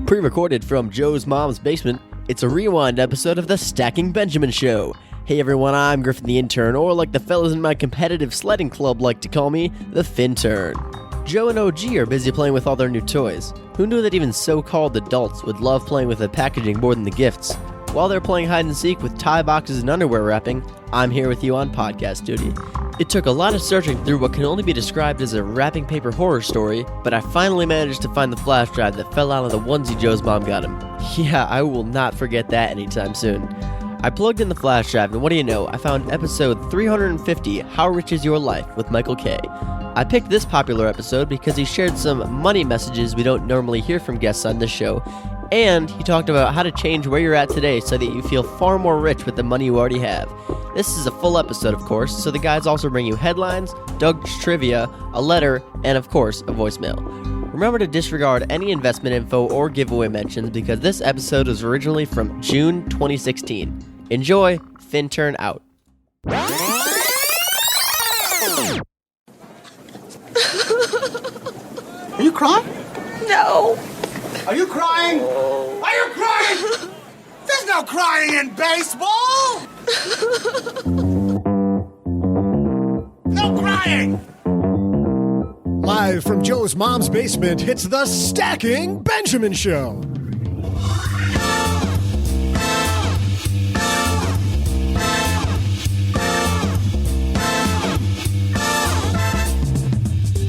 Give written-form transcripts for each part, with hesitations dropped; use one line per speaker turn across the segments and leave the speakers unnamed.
Pre-recorded from Joe's mom's basement, it's a rewind episode of the Stacking Benjamin Show. Hey everyone, I'm Griffin the Intern, or like the fellas in my competitive sledding club like to call me, the Fintern. Joe and OG are busy playing with all their new toys. Who knew that even so-called adults would love playing with the packaging more than the gifts? While they're playing hide and seek with tie boxes and underwear wrapping, I'm here with you on podcast duty. It took a lot of searching through what can only be described as a wrapping paper horror story, but I finally managed to find the flash drive that fell out of the onesie Joe's mom got him. Yeah, I will not forget that anytime soon. I plugged in the flash drive, and what do you know, I found episode 350, How Rich Is Your Life, with Michael K. I picked this popular episode because he shared some money messages we don't normally hear from guests on this show, and he talked about how to change where you're at today so that you feel far more rich with the money you already have. This is a full episode, of course, so the guys also bring you headlines, Doug's trivia, a letter, and of course, a voicemail. Remember to disregard any investment info or giveaway mentions because this episode was originally from June 2016. Enjoy, Fintern out.
Are you crying?
No.
Are you crying? Are you crying? There's no crying in baseball! No crying!
Live from Joe's mom's basement, it's the Stacking Benjamin Show.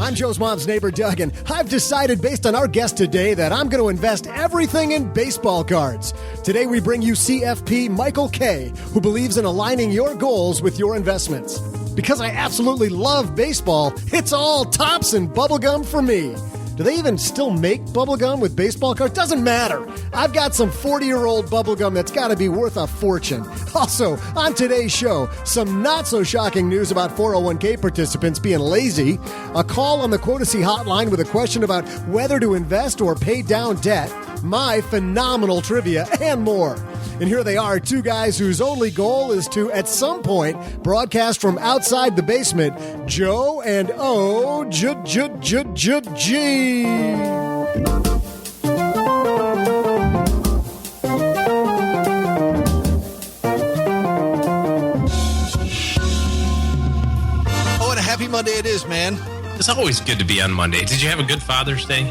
I'm Joe's mom's neighbor, Doug, and I've decided based on our guest today that I'm going to invest everything in baseball cards. Today we bring you CFP Michael K., who believes in aligning your goals with your investments. Because I absolutely love baseball, it's all tops and bubblegum for me. Do they even still make bubblegum with baseball cards? Doesn't matter. I've got some 40-year-old bubblegum that's got to be worth a fortune. Also, on today's show, some not-so-shocking news about 401k participants being lazy, a call on the Quotacy hotline with a question about whether to invest or pay down debt, my phenomenal trivia, and more. And here they are, two guys whose only goal is to, at some point, broadcast from outside the basement, Joe and O-G.
Oh, and a happy Monday it is, man.
It's always good to be on Monday. Did you have a good Father's Day?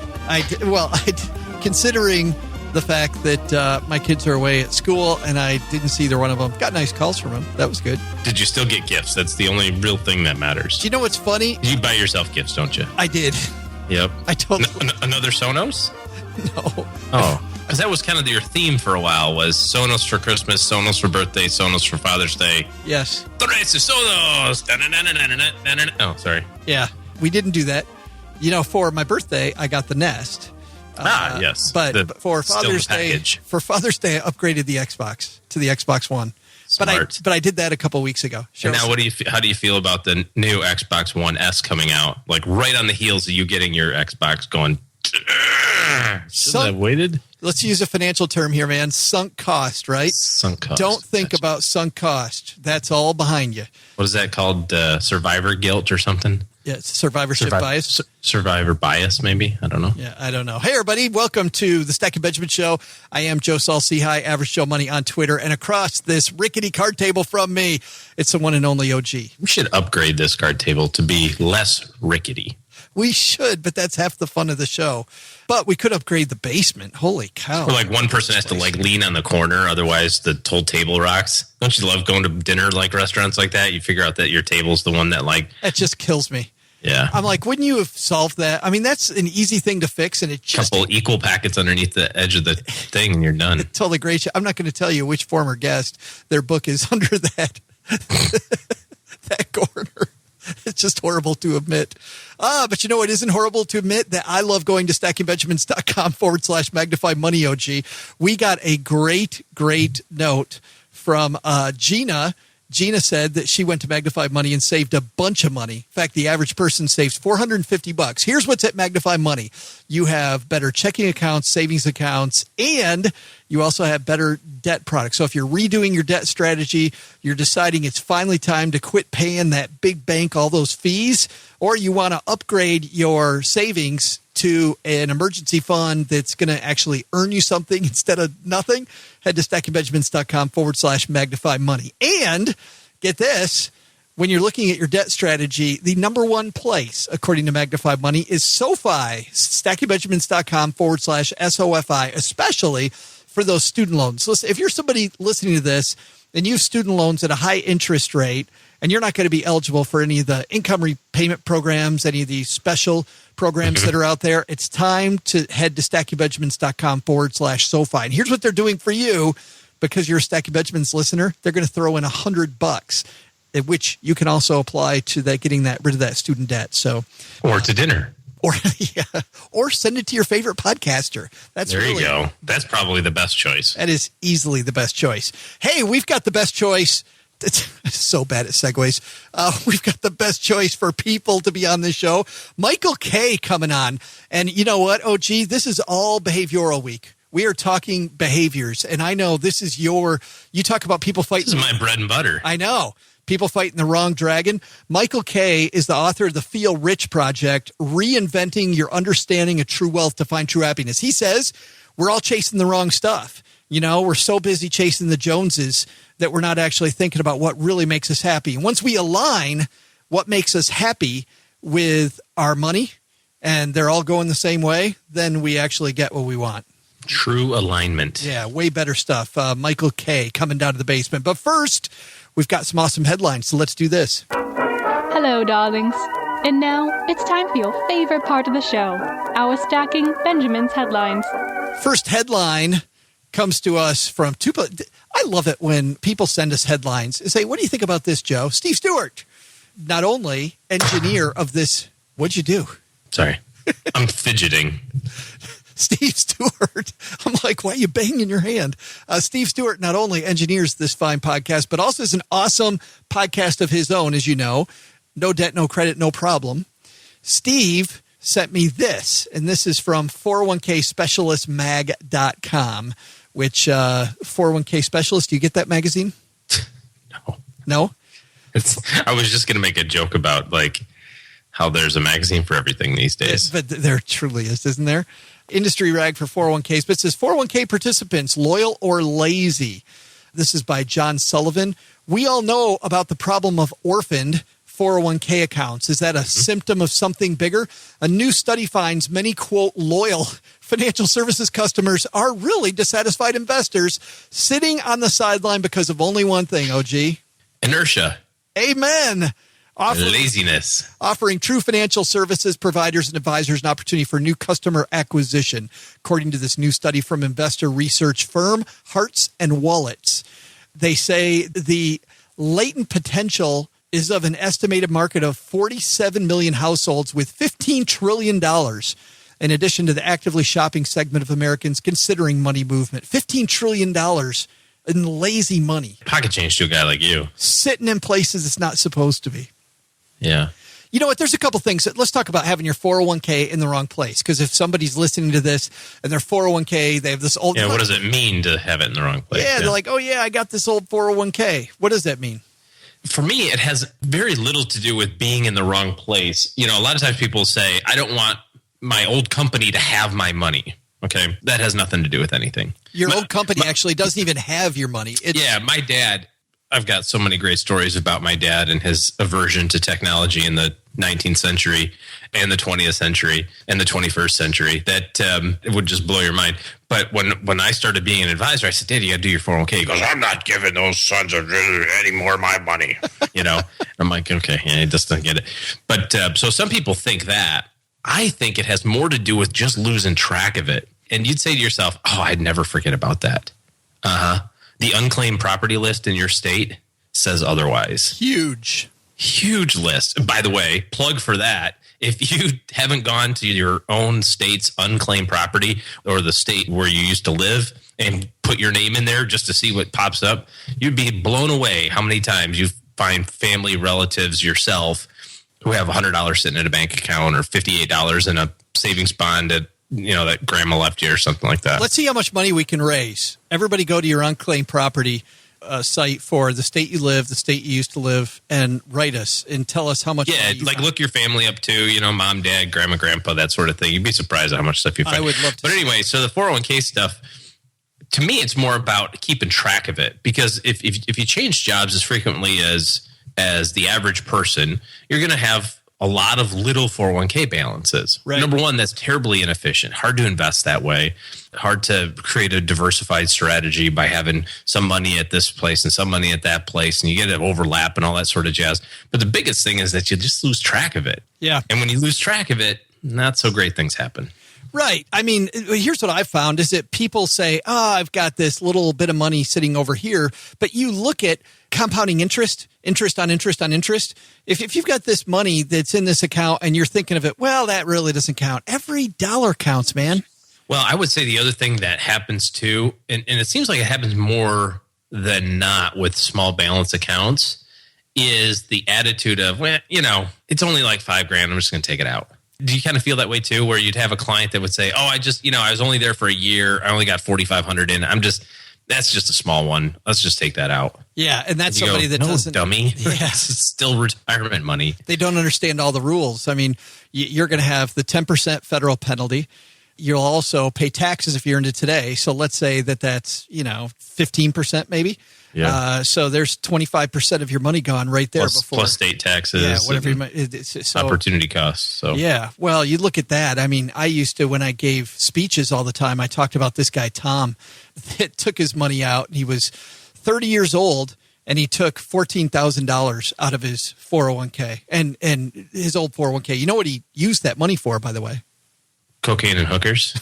Considering the fact that my kids are away at school and I didn't see either one of them. Got nice calls from them. That was good.
Did you still get gifts? That's the only real thing that matters.
Do you know what's funny?
You buy yourself gifts, don't you?
I did.
Yep.
I totally...
Another Sonos?
No.
Oh. Because that was kind of your theme for a while, was Sonos for Christmas, Sonos for birthday, Sonos for Father's Day.
Yes.
Tres Sonos! Oh, sorry.
Yeah. We didn't do that. You know, for my birthday, I got the Nest.
Yes.
But for Father's Day, I upgraded the Xbox to the Xbox One.
Smart.
But I did that a couple weeks ago.
And now, how do you feel about the new Xbox One S coming out? Like right on the heels of you getting your Xbox going. Shouldn't have waited.
Let's use a financial term here, man. Sunk cost, right?
Sunk cost.
Don't think about sunk cost. That's all behind you.
What is that called? Survivor guilt or something?
Yeah, it's survivorship bias.
Survivor bias, maybe. I don't know.
Yeah, I don't know. Hey, everybody. Welcome to the Stacking Benjamin Show. I am Joe Saul High, Average Joe Money on Twitter. And across this rickety card table from me, it's the one and only OG.
We should upgrade this card table to be less rickety.
We should, but that's half the fun of the show. But we could upgrade the basement. Holy cow.
Or like one person has to like lean on the corner, otherwise the whole table rocks. Don't you love going to dinner like restaurants like that? You figure out that your table's the one that like...
That just kills me.
Yeah.
I'm like, wouldn't you have solved that? I mean, that's an easy thing to fix, and it just...
Couple equal packets underneath the edge of the thing, and you're done.
Totally great. I'm not going to tell you which former guest, their book is under that corner. It's just horrible to admit. But you know what isn't horrible to admit? That I love going to stackingbenjamins.com/magnify money, OG. We got a great note from Gina. Gina said that she went to Magnify Money and saved a bunch of money. In fact, the average person saves $450. Here's what's at Magnify Money. You have better checking accounts, savings accounts, and you also have better debt products. So if you're redoing your debt strategy, you're deciding it's finally time to quit paying that big bank all those fees, or you want to upgrade your savings to an emergency fund that's going to actually earn you something instead of nothing, head to stackingbenjamins.com/magnify money. And get this, when you're looking at your debt strategy, the number one place, according to Magnify Money, is SoFi, stackingbenjamins.com/SOFI, especially for those student loans. Listen, if you're somebody listening to this and you have student loans at a high interest rate, and you're not going to be eligible for any of the income repayment programs, any of these special programs that are out there, it's time to head to stackingbenjamins.com/SoFi. And here's what they're doing for you. Because you're a Stacking Benjamins listener, they're going to throw in $100, at which you can also apply to that, getting that rid of that student debt. So,
or to dinner,
or send it to your favorite podcaster.
There you go. That's probably the best choice.
That is easily the best choice. Hey, we've got the best choice. It's so bad at segues. We've got the best choice for people to be on this show. Michael K coming on, and you know what, OG? This is all behavioral week. We are talking behaviors, and I know this is you talk about people fighting.
This is my bread and butter.
I know. People fighting the wrong dragon. Michael K is the author of the Feel Rich Project, Reinventing Your Understanding of True Wealth to Find True Happiness. He says we're all chasing the wrong stuff. You know, we're so busy chasing the Joneses that we're not actually thinking about what really makes us happy. And once we align what makes us happy with our money, and they're all going the same way, then we actually get what we want.
True alignment.
Yeah, way better stuff. Michael K coming down to the basement. But first, we've got some awesome headlines, so let's do this.
Hello, darlings. And now it's time for your favorite part of the show, our Stacking Benjamins headlines.
First headline comes to us from I love it when people send us headlines and say, what do you think about this, Joe? Steve Stewart, not only engineer of this. What'd you do?
Sorry. I'm fidgeting.
Steve Stewart. I'm like, why are you banging your hand? Steve Stewart not only engineers this fine podcast, but also is an awesome podcast of his own, as you know. No Debt, No Credit, No Problem. Steve sent me this, and this is from 401kspecialistmag.com, which 401k Specialist, do you get that magazine?
No.
No?
I was just going to make a joke about, like, how there's a magazine for everything these days.
But there truly is, isn't there? Industry rag for 401ks, but it says 401k participants, loyal or lazy. This is by John Sullivan. We all know about the problem of orphaned 401k accounts. Is that a symptom of something bigger? A new study finds many, quote, loyal financial services customers are really dissatisfied investors sitting on the sideline because of only one thing, OG.
Inertia.
Amen.
Laziness.
Offering true financial services providers and advisors an opportunity for new customer acquisition, according to this new study from investor research firm Hearts and Wallets. They say the latent potential is of an estimated market of 47 million households with $15 trillion, in addition to the actively shopping segment of Americans considering money movement. $15 trillion in lazy money.
Pocket change to a guy like you.
Sitting in places it's not supposed to be.
Yeah.
You know what? There's a couple things. Let's talk about having your 401k in the wrong place. Because if somebody's listening to this and their 401k, they have this old...
Yeah, what does it mean to have it in the wrong place?
Yeah, they're like, oh, yeah, I got this old 401k. What does that mean?
For me, it has very little to do with being in the wrong place. You know, a lot of times people say, I don't want my old company to have my money. Okay? That has nothing to do with anything.
Your old company actually doesn't even have your money.
Yeah, my dad... I've got so many great stories about my dad and his aversion to technology in the 19th century and the 20th century and the 21st century that it would just blow your mind. But when I started being an advisor, I said, Dad, you got to do your 401k. He goes, I'm not giving those sons of any more of my money. You know, I'm like, okay, yeah, he just doesn't get it. But so some people think that. I think it has more to do with just losing track of it. And you'd say to yourself, oh, I'd never forget about that. Uh-huh. The unclaimed property list in your state says otherwise.
Huge
list. By the way, plug for that. If you haven't gone to your own state's unclaimed property or the state where you used to live and put your name in there just to see what pops up, you'd be blown away how many times you find family relatives yourself who have $100 sitting in a bank account or $58 in a savings bond that grandma left you or something like that.
Let's see how much money we can raise. Everybody go to your unclaimed property site for the state you live, the state you used to live, and write us and tell us how much.
Yeah, like look your family up too, mom, dad, grandma, grandpa, that sort of thing. You'd be surprised at how much stuff you find.
I would love to.
But anyway, so the 401k stuff, to me, it's more about keeping track of it, because if you change jobs as frequently as the average person, you're going to have a lot of little 401k balances.
Right.
Number one, that's terribly inefficient. Hard to invest that way. Hard to create a diversified strategy by having some money at this place and some money at that place, and you get an overlap and all that sort of jazz. But the biggest thing is that you just lose track of it.
Yeah.
And when you lose track of it, not so great things happen.
Right. I mean, here's what I've found is that people say, I've got this little bit of money sitting over here. But you look at compounding interest on interest on interest. If you've got this money that's in this account and you're thinking of it, well, that really doesn't count. Every dollar counts, man.
Well, I would say the other thing that happens too, and it seems like it happens more than not with small balance accounts, is the attitude of, well, it's only like $5,000. I'm just going to take it out. Do you kind of feel that way too, where you'd have a client that would say, oh, I was only there for a year. I only got 4,500 in. That's just a small one. Let's just take that out.
Yeah. And that's somebody that doesn't.
Dummy.
Yeah.
It's still retirement money.
They don't understand all the rules. I mean, you're going to have the 10% federal penalty. You'll also pay taxes if you earned it today. So let's say that's, 15% maybe.
Yeah.
So there's 25% of your money gone right there
plus state taxes.
Yeah, whatever. So,
opportunity costs. So
yeah. Well, you look at that. I mean, I used to, when I gave speeches all the time, I talked about this guy, Tom, that took his money out. He was 30 years old and he took $14,000 out of his 401k and his old 401k. You know what he used that money for, by the way?
Cocaine and hookers.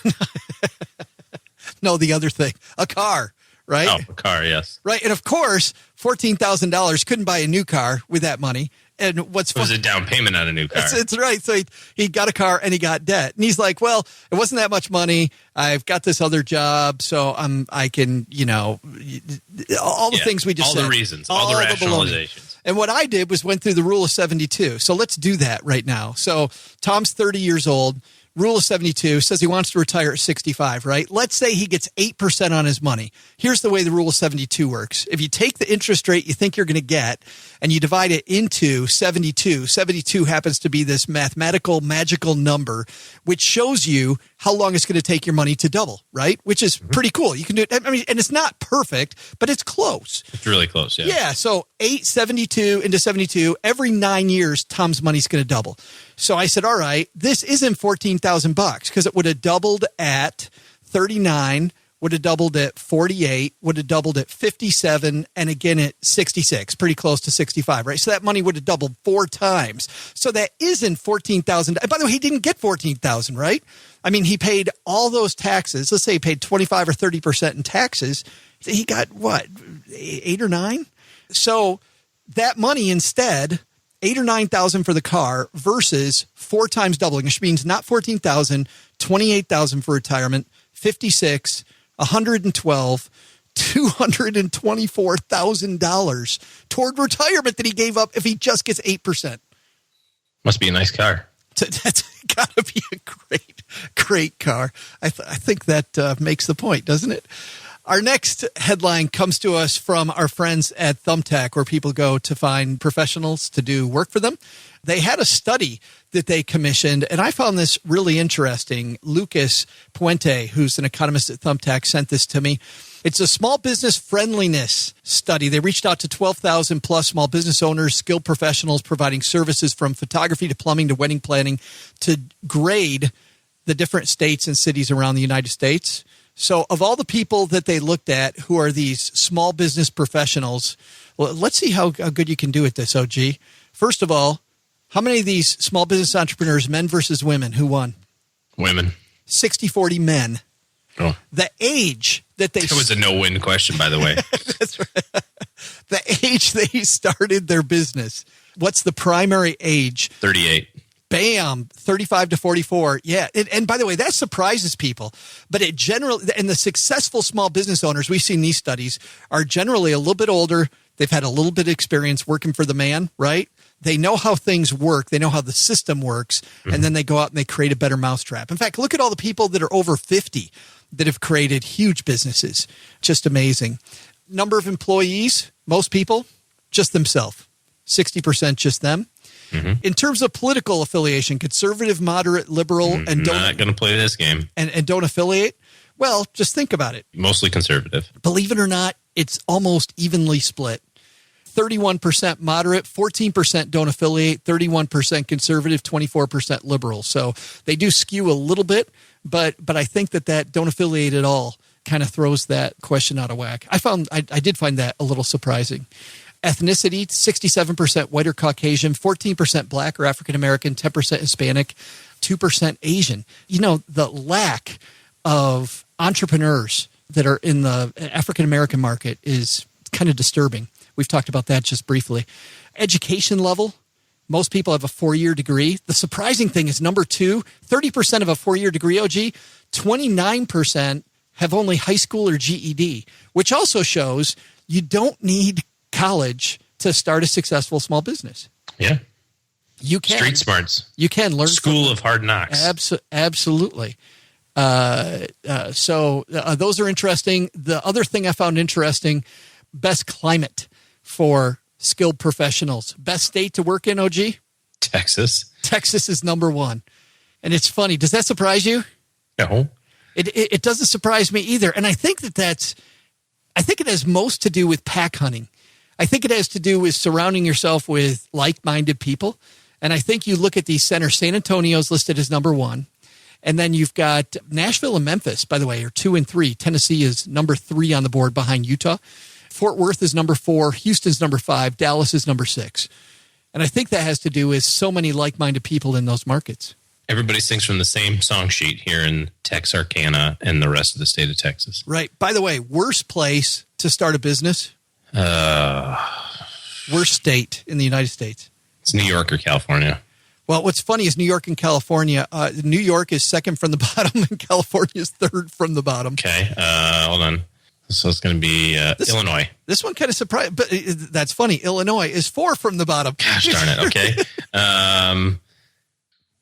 No, the other thing, a car. Right?
Oh, a car, yes.
Right. And of course, $14,000 couldn't buy a new car with that money. And what's
it was a down payment on a new car.
It's right. So he got a car and he got debt. And he's like, well, it wasn't that much money. I've got this other job. So I can, all the things we just
all
said.
All the reasons, all the rationalizations.
And what I did was went through the rule of 72. So let's do that right now. So Tom's 30 years old. Rule of 72 says he wants to retire at 65, right? Let's say he gets 8% on his money. Here's the way the rule of 72 works. If you take the interest rate you think you're going to get and you divide it into 72, 72 happens to be this mathematical magical number, which shows you how long it's going to take your money to double, right? Which is pretty cool. You can do it. I mean, and it's not perfect, but it's close.
It's really close, yeah.
Yeah, so 872 into 72, every 9 years, Tom's money's going to double. So I said, all right, this isn't $14,000 because it would have doubled at 39, would have doubled at 48, would have doubled at 57, and again at 66, pretty close to 65, right? So that money would have doubled 4 times. So that isn't $14,000. And by the way, he didn't get $14,000, right? I mean, he paid all those taxes. Let's say he paid 25 or 30% in taxes. He got what, 8 or 9? So that money instead, 8 or 9,000 for the car versus 4 times doubling, which means not 14,000, 28,000 for retirement, 56, 112, $224,000 toward retirement that he gave up if he just gets 8%.
Must be a nice car.
That's got to be a great car. I think that makes the point, doesn't it? Our next headline comes to us from our friends at Thumbtack, where people go to find professionals to do work for them. They had a study that they commissioned, and I found this really interesting. Lucas Puente, who's an economist at Thumbtack, sent this to me. It's a small business friendliness study. They reached out to 12,000 plus small business owners, skilled professionals providing services from photography to plumbing to wedding planning to grade the different states and cities around the United States. So of all the people that they looked at who are these small business professionals, well, let's see how good you can do at this, OG. First of all, how many of these small business entrepreneurs, men versus women, who won?
Women.
60-40 men.
Oh.
The age that they...
It was a no-win question, by the way.
That's right. The age they started their business. What's the primary age?
38.
Bam, 35 to 44. Yeah. And by the way, that surprises people. But it generally, and the successful small business owners, we've seen these studies, are generally a little bit older. They've had a little bit of experience working for the man, right? They know how things work. They know how the system works. Mm-hmm. And then they go out and they create a better mousetrap. In fact, look at all the people that are over 50 that have created huge businesses. Just amazing. number of employees, most people, just themselves. 60% just them. Mm-hmm. In terms of political affiliation, conservative, moderate, liberal, and don't
not going to play this game
and don't affiliate. Well, just think about it.
Mostly conservative.
Believe it or not, it's almost evenly split. 31% moderate, 14% don't affiliate, 31% conservative, 24% liberal. So they do skew a little bit, but I think that don't affiliate at all kind of throws that question out of whack. I did find that a little surprising. Ethnicity, 67% white or Caucasian, 14% black or African American, 10% Hispanic, 2% Asian. You know, the lack of entrepreneurs that are in the African American market is kind of disturbing. We've talked about that just briefly. Education level, most people have a 4-year degree. The surprising thing is number 2, 30% of a 4-year degree, OG, 29% have only high school or GED, which also shows you don't need college to start a successful small business.
Yeah.
You can.
Street smarts.
You can learn.
School of hard knocks.
Absolutely. So those are interesting. The other thing I found interesting, best climate for skilled professionals. Best state to work in, OG?
Texas.
Texas is number 1. And it's funny. Does that surprise you?
No.
It doesn't surprise me either. And I think I think it has most to do with pack hunting. I think it has to do with surrounding yourself with like-minded people. And I think you look at these centers. San Antonio's listed as number 1. And then you've got Nashville and Memphis, by the way, are 2 and 3. Tennessee is number 3 on the board behind Utah. Fort Worth is number 4. Houston's number 5. Dallas is number 6. And I think that has to do with so many like-minded people in those markets.
Everybody sings from the same song sheet here in Texarkana and the rest of the state of Texas.
Right. By the way, worst place to start a business? Worst state in the United States?
It's New York or California.
Well, what's funny is New York and California. New York is second from the bottom and California is third from the bottom.
Okay. Hold on. So it's going to be Illinois.
This one kind of surprised, but that's funny. Illinois is 4 from the bottom.
Gosh darn it. Okay.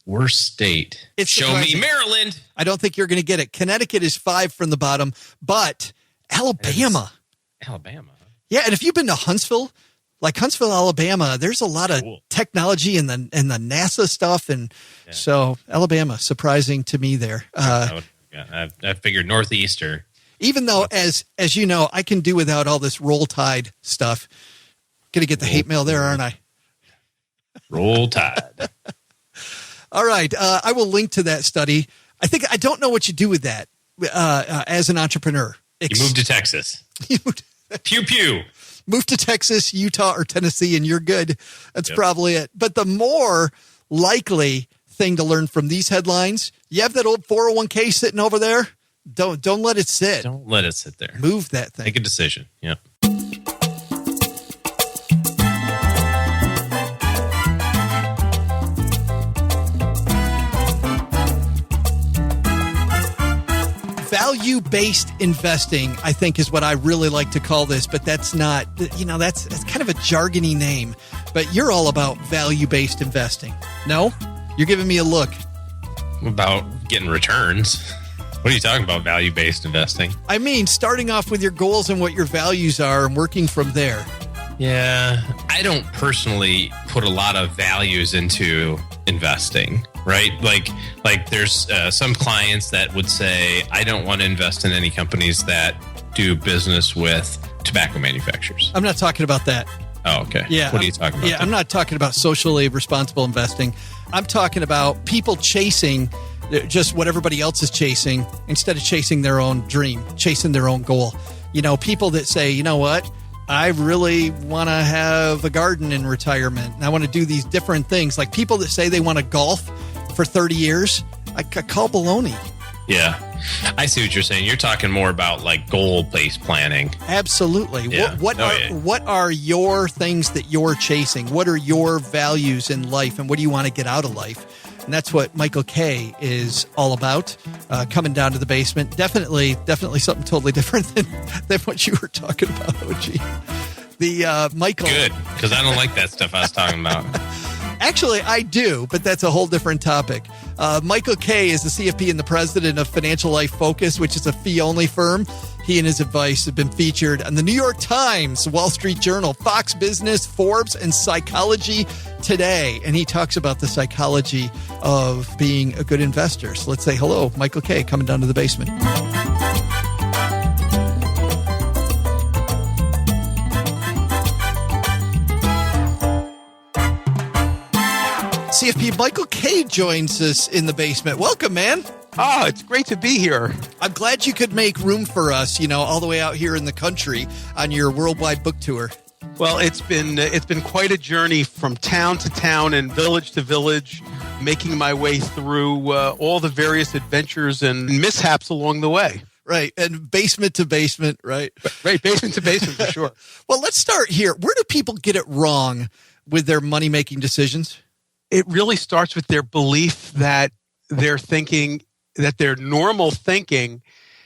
Worst state. Show me Maryland.
I don't think you're going to get it. Connecticut is 5 from the bottom, but Alabama.
Alabama.
Yeah, and if you've been to Huntsville, like Huntsville, Alabama, there's a lot of technology and the NASA stuff, and so Alabama, surprising to me there.
I figured Northeast or.
Even though, as you know, I can do without all this Roll Tide stuff. Going to get the hate mail there, aren't I?
Roll Tide.
All right. I will link to that study. I don't know what you do with that as an entrepreneur.
You move to Texas. Pew, pew.
Move to Texas, Utah, or Tennessee, and you're good. That's probably it. But the more likely thing to learn from these headlines, you have that old 401k sitting over there. Don't let it sit.
Don't let it sit there.
Move that thing.
Make a decision. Yep.
Value-based investing, I think, is what I really like to call this, but that's not, that's kind of a jargony name. But you're all about value-based investing. No? You're giving me a look.
About getting returns. What are you talking about, value-based investing?
I mean, starting off with your goals and what your values are and working from there.
Yeah, I don't personally put a lot of values into investing, right? Like there's some clients that would say, I don't want to invest in any companies that do business with tobacco manufacturers.
I'm not talking about that.
Oh, okay.
Yeah.
What are you talking about?
Yeah, I'm not talking about socially responsible investing. I'm talking about people chasing just what everybody else is chasing instead of chasing their own dream, chasing their own goal. People that say, you know what? I really want to have a garden in retirement. And I want to do these different things. Like people that say they want to golf for 30 years, I call baloney.
Yeah. I see what you're saying. You're talking more about like goal-based planning.
Absolutely.
Yeah.
What are your things that you're chasing? What are your values in life? And what do you want to get out of life? And that's what Michael K is all about, coming down to the basement. Definitely something totally different than what you were talking about, OG. Michael.
Good, because I don't like that stuff I was talking about.
Actually, I do, but that's a whole different topic. Michael Kay is the CFP and the president of Financial Life Focus, which is a fee-only firm. He and his advice have been featured on the New York Times, Wall Street Journal, Fox Business, Forbes, and Psychology Today. And he talks about the psychology of being a good investor. So let's say hello, Michael Kay, coming down to the basement. CFP Michael Kay joins us in the basement. Welcome, man.
Oh, it's great to be here.
I'm glad you could make room for us, all the way out here in the country on your worldwide book tour.
Well, it's been quite a journey from town to town and village to village, making my way through all the various adventures and mishaps along the way.
Right, and basement to basement, right?
Right, basement to basement for sure.
Well, let's start here. Where do people get it wrong with their money-making decisions?
It really starts with their belief that they're thinking, that their normal thinking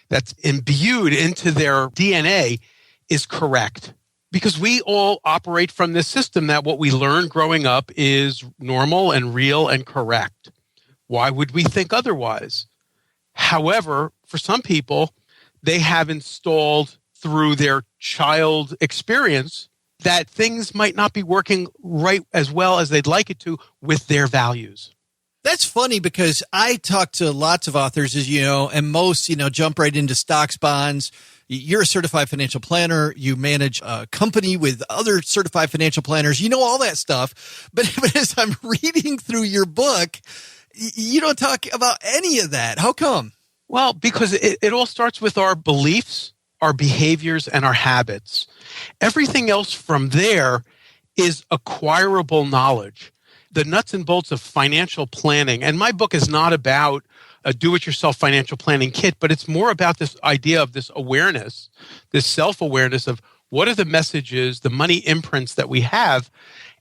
that's imbued into their DNA is correct. Because we all operate from this system that what we learned growing up is normal and real and correct. Why would we think otherwise? However, for some people, they have installed through their child experience that things might not be working right as well as they'd like it to with their values.
That's funny because I talk to lots of authors, as you know, and most, jump right into stocks, bonds. You're a certified financial planner. You manage a company with other certified financial planners. You know all that stuff. But as I'm reading through your book, you don't talk about any of that. How come?
Well, because it all starts with our beliefs, our behaviors, and our habits. Everything else from there is acquirable knowledge. The nuts and bolts of financial planning, and my book is not about a do-it-yourself financial planning kit, but it's more about this idea of this awareness, this self-awareness of what are the messages, the money imprints that we have.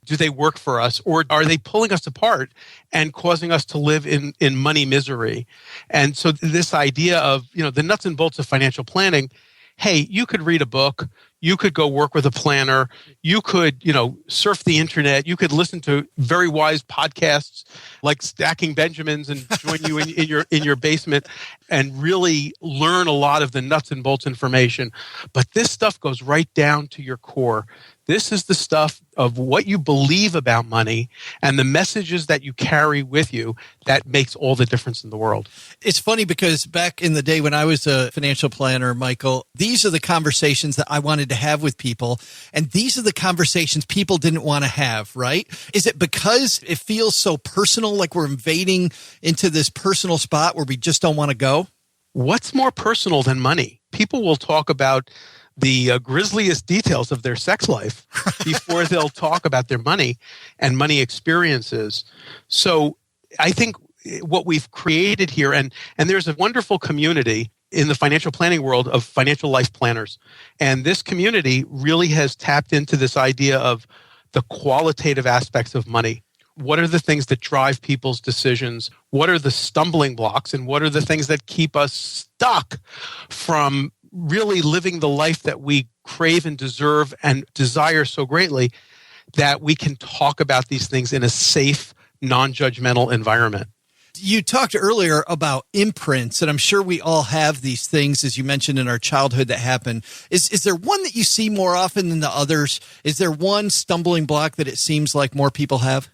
Do they work for us, or are they pulling us apart and causing us to live in money misery? And so this idea of, the nuts and bolts of financial planning, hey, you could read a book, you could go work with a planner, you could, surf the internet, you could listen to very wise podcasts like Stacking Benjamins and join you in your basement and really learn a lot of the nuts and bolts information. But this stuff goes right down to your core. This is the stuff of what you believe about money and the messages that you carry with you that makes all the difference in the world.
It's funny because back in the day when I was a financial planner, Michael, these are the conversations that I wanted to have with people. And these are the conversations people didn't want to have, right? Is it because it feels so personal, like we're invading into this personal spot where we just don't want to go?
What's more personal than money? People will talk about the grisliest details of their sex life before they'll talk about their money and money experiences. So I think what we've created here, and there's a wonderful community in the financial planning world of financial life planners. And this community really has tapped into this idea of the qualitative aspects of money. What are the things that drive people's decisions? What are the stumbling blocks? And what are the things that keep us stuck from really living the life that we crave and deserve and desire so greatly, that we can talk about these things in a safe, non-judgmental environment?
You talked earlier about imprints, and I'm sure we all have these things, as you mentioned, in our childhood that happen. Is there one that you see more often than the others? Is there one stumbling block that it seems like more people have?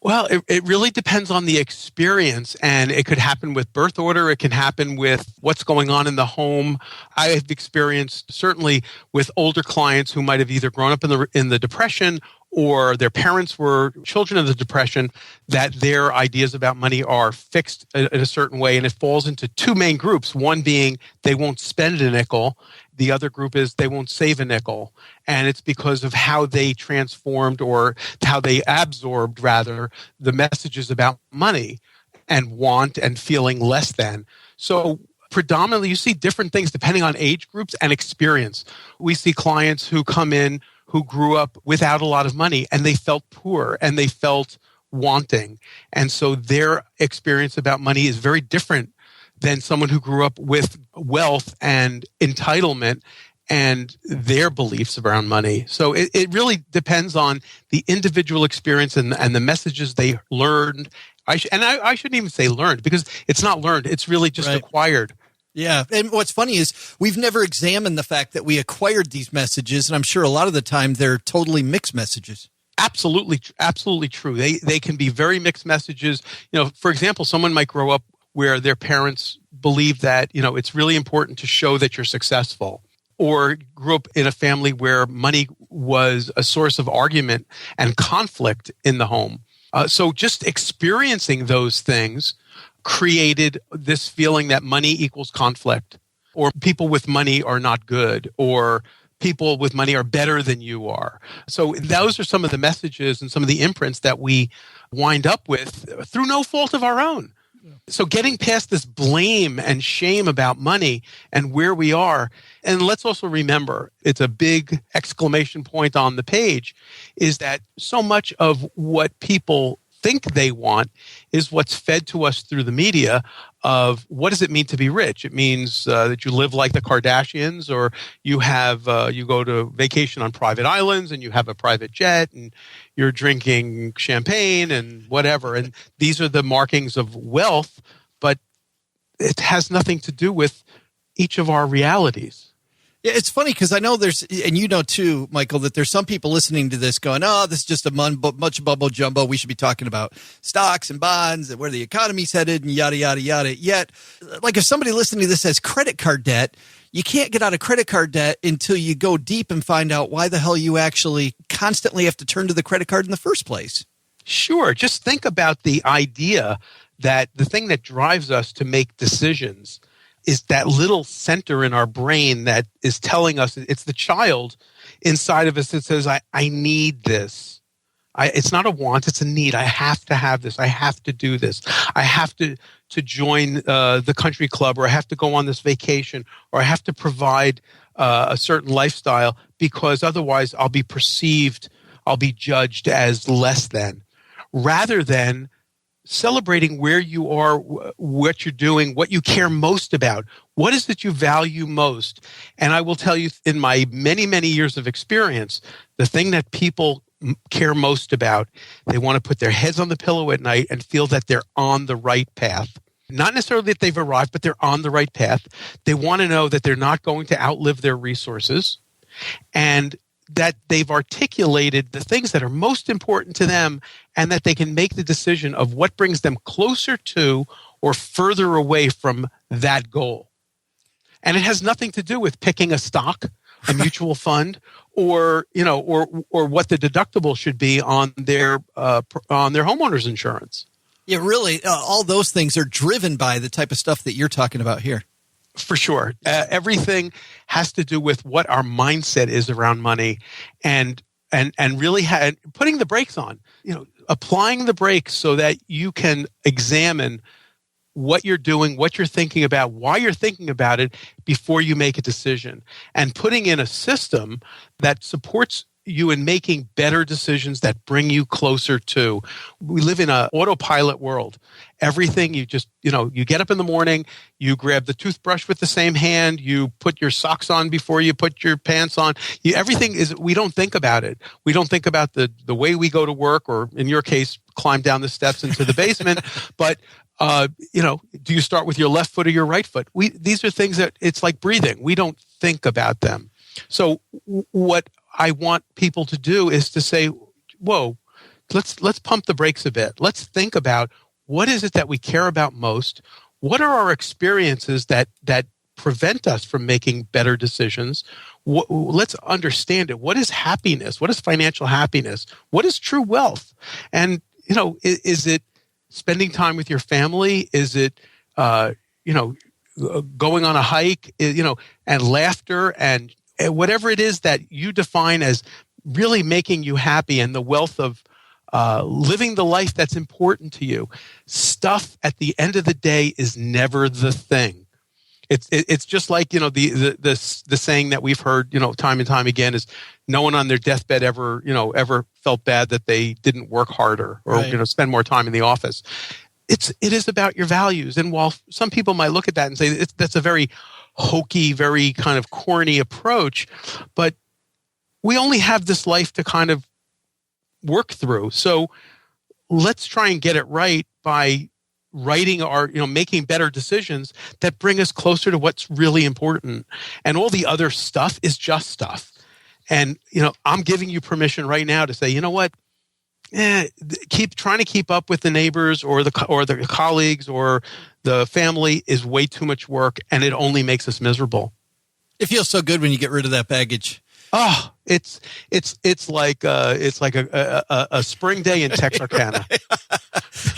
Well, it really depends on the experience, and it could happen with birth order. It can happen with what's going on in the home. I have experienced certainly with older clients who might have either grown up in the Depression or their parents were children of the Depression, that their ideas about money are fixed in a certain way, and it falls into two main groups. One being they won't spend a nickel. The other group is they won't save a nickel. And it's because of how they transformed, or how they absorbed, rather, the messages about money and want and feeling less than. So predominantly, you see different things depending on age groups and experience. We see clients who come in who grew up without a lot of money, and they felt poor and they felt wanting. And so their experience about money is very different than someone who grew up with wealth and entitlement and their beliefs around money. So it really depends on the individual experience and the messages they learned I shouldn't even say learned, because it's not learned. It's really just acquired.
Yeah. And what's funny is we've never examined the fact that we acquired these messages. And I'm sure a lot of the time they're totally mixed messages.
Absolutely true. They can be very mixed messages. For example, someone might grow up where their parents believe that, it's really important to show that you're successful, or grew up in a family where money was a source of argument and conflict in the home. So just experiencing those things created this feeling that money equals conflict, or people with money are not good, or people with money are better than you are. So those are some of the messages and some of the imprints that we wind up with through no fault of our own. So getting past this blame and shame about money and where we are, and let's also remember, it's a big exclamation point on the page, is that so much of what people think they want is what's fed to us through the media of what does it mean to be rich? It means that you live like the Kardashians, or you have you go to vacation on private islands and you have a private jet and you're drinking champagne and whatever. And these are the markings of wealth, but it has nothing to do with each of our realities.
Yeah, it's funny because I know there's, and you know too, Michael, that there's some people listening to this going, oh, this is just a much bumbo jumbo. We should be talking about stocks and bonds and where the economy's headed and yada, yada, yada. Yet, like if somebody listening to this has credit card debt, you can't get out of credit card debt until you go deep and find out why the hell you actually constantly have to turn to the credit card in the first place.
Sure. Just think about the idea that the thing that drives us to make decisions is that little center in our brain that is telling us, it's the child inside of us that says, I need this. It's not a want, it's a need. I have to have this. I have to do this. I have to join the country club, or I have to go on this vacation, or I have to provide a certain lifestyle, because otherwise I'll be perceived, I'll be judged as less than. Rather than celebrating where you are, what you're doing, what you care most about. What is it you value most? And I will tell you, in my many, many years of experience, the thing that people care most about, they want to put their heads on the pillow at night and feel that they're on the right path. Not necessarily that they've arrived, but they're on the right path. They want to know that they're not going to outlive their resources, and that they've articulated the things that are most important to them, and that they can make the decision of what brings them closer to or further away from that goal. And it has nothing to do with picking a stock, a mutual fund, or what the deductible should be on their homeowner's insurance.
Yeah, really, all those things are driven by the type of stuff that you're talking about here.
For sure. Everything has to do with what our mindset is around money, and really putting the brakes on, applying the brakes so that you can examine what you're doing, what you're thinking about, why you're thinking about it before you make a decision, and putting in a system that supports you in making better decisions that bring you closer to. We live in an autopilot world. Everything you just, you get up in the morning, you grab the toothbrush with the same hand, you put your socks on before you put your pants on. Everything is, we don't think about it. We don't think about the way we go to work, or in your case, climb down the steps into the basement. But, do you start with your left foot or your right foot? These are things that it's like breathing. We don't think about them. So what I want people to do is to say, whoa, let's pump the brakes a bit. Let's think about, what is it that we care about most? What are our experiences that prevent us from making better decisions? Let's understand it. What is happiness? What is financial happiness? What is true wealth? And, is it spending time with your family? Is it, going on a hike, and laughter, and whatever it is that you define as really making you happy, and the wealth of living the life that's important to you. Stuff at the end of the day is never the thing. It's just like, the saying that we've heard, time and time again is, no one on their deathbed ever felt bad that they didn't work harder or,
right,
spend more time in the office. It is about your values. And while some people might look at that and say that's a very hokey, very kind of corny approach, but we only have this life to kind of work through. So let's try and get it right by writing making better decisions that bring us closer to what's really important. And all the other stuff is just stuff. And, I'm giving you permission right now to say, you know what? Keep trying to keep up with the neighbors or the colleagues or the family is way too much work, and it only makes us miserable.
It feels so good when you get rid of that baggage.
Oh, it's like a spring day in Texarkana.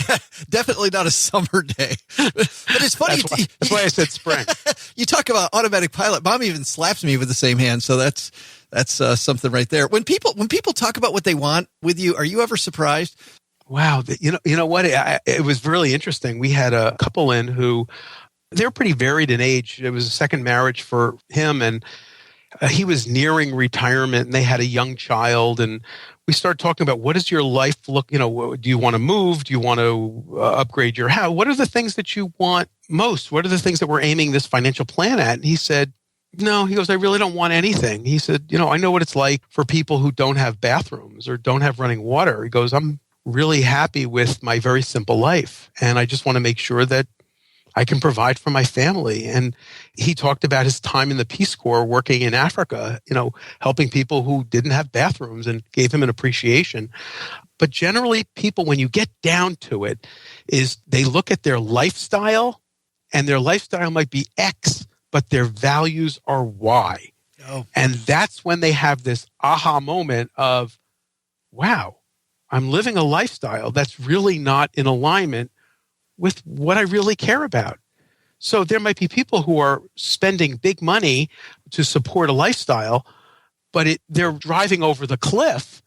Yeah, definitely not a summer day. But it's funny.
That's why I said spring.
You talk about automatic pilot. Mom even slaps me with the same hand, so that's something right there. When people talk about what they want with you, are you ever surprised?
Wow, you know what? It was really interesting. We had a couple in who they were pretty varied in age. It was a second marriage for him, and he was nearing retirement, and they had a young child. And we started talking about, what does your life look? Do you want to move? Do you want to upgrade your house? What are the things that you want most? What are the things that we're aiming this financial plan at? And he said, no, he goes, I really don't want anything. He said, I know what it's like for people who don't have bathrooms or don't have running water. He goes, I'm really happy with my very simple life. And I just want to make sure that I can provide for my family. And he talked about his time in the Peace Corps working in Africa, helping people who didn't have bathrooms, and gave him an appreciation. But generally, people, when you get down to it, is they look at their lifestyle, and their lifestyle might be X, but their values are Y.
Oh.
And that's when they have this aha moment of, wow, I'm living a lifestyle that's really not in alignment with what I really care about. So there might be people who are spending big money to support a lifestyle, but they're driving over the cliff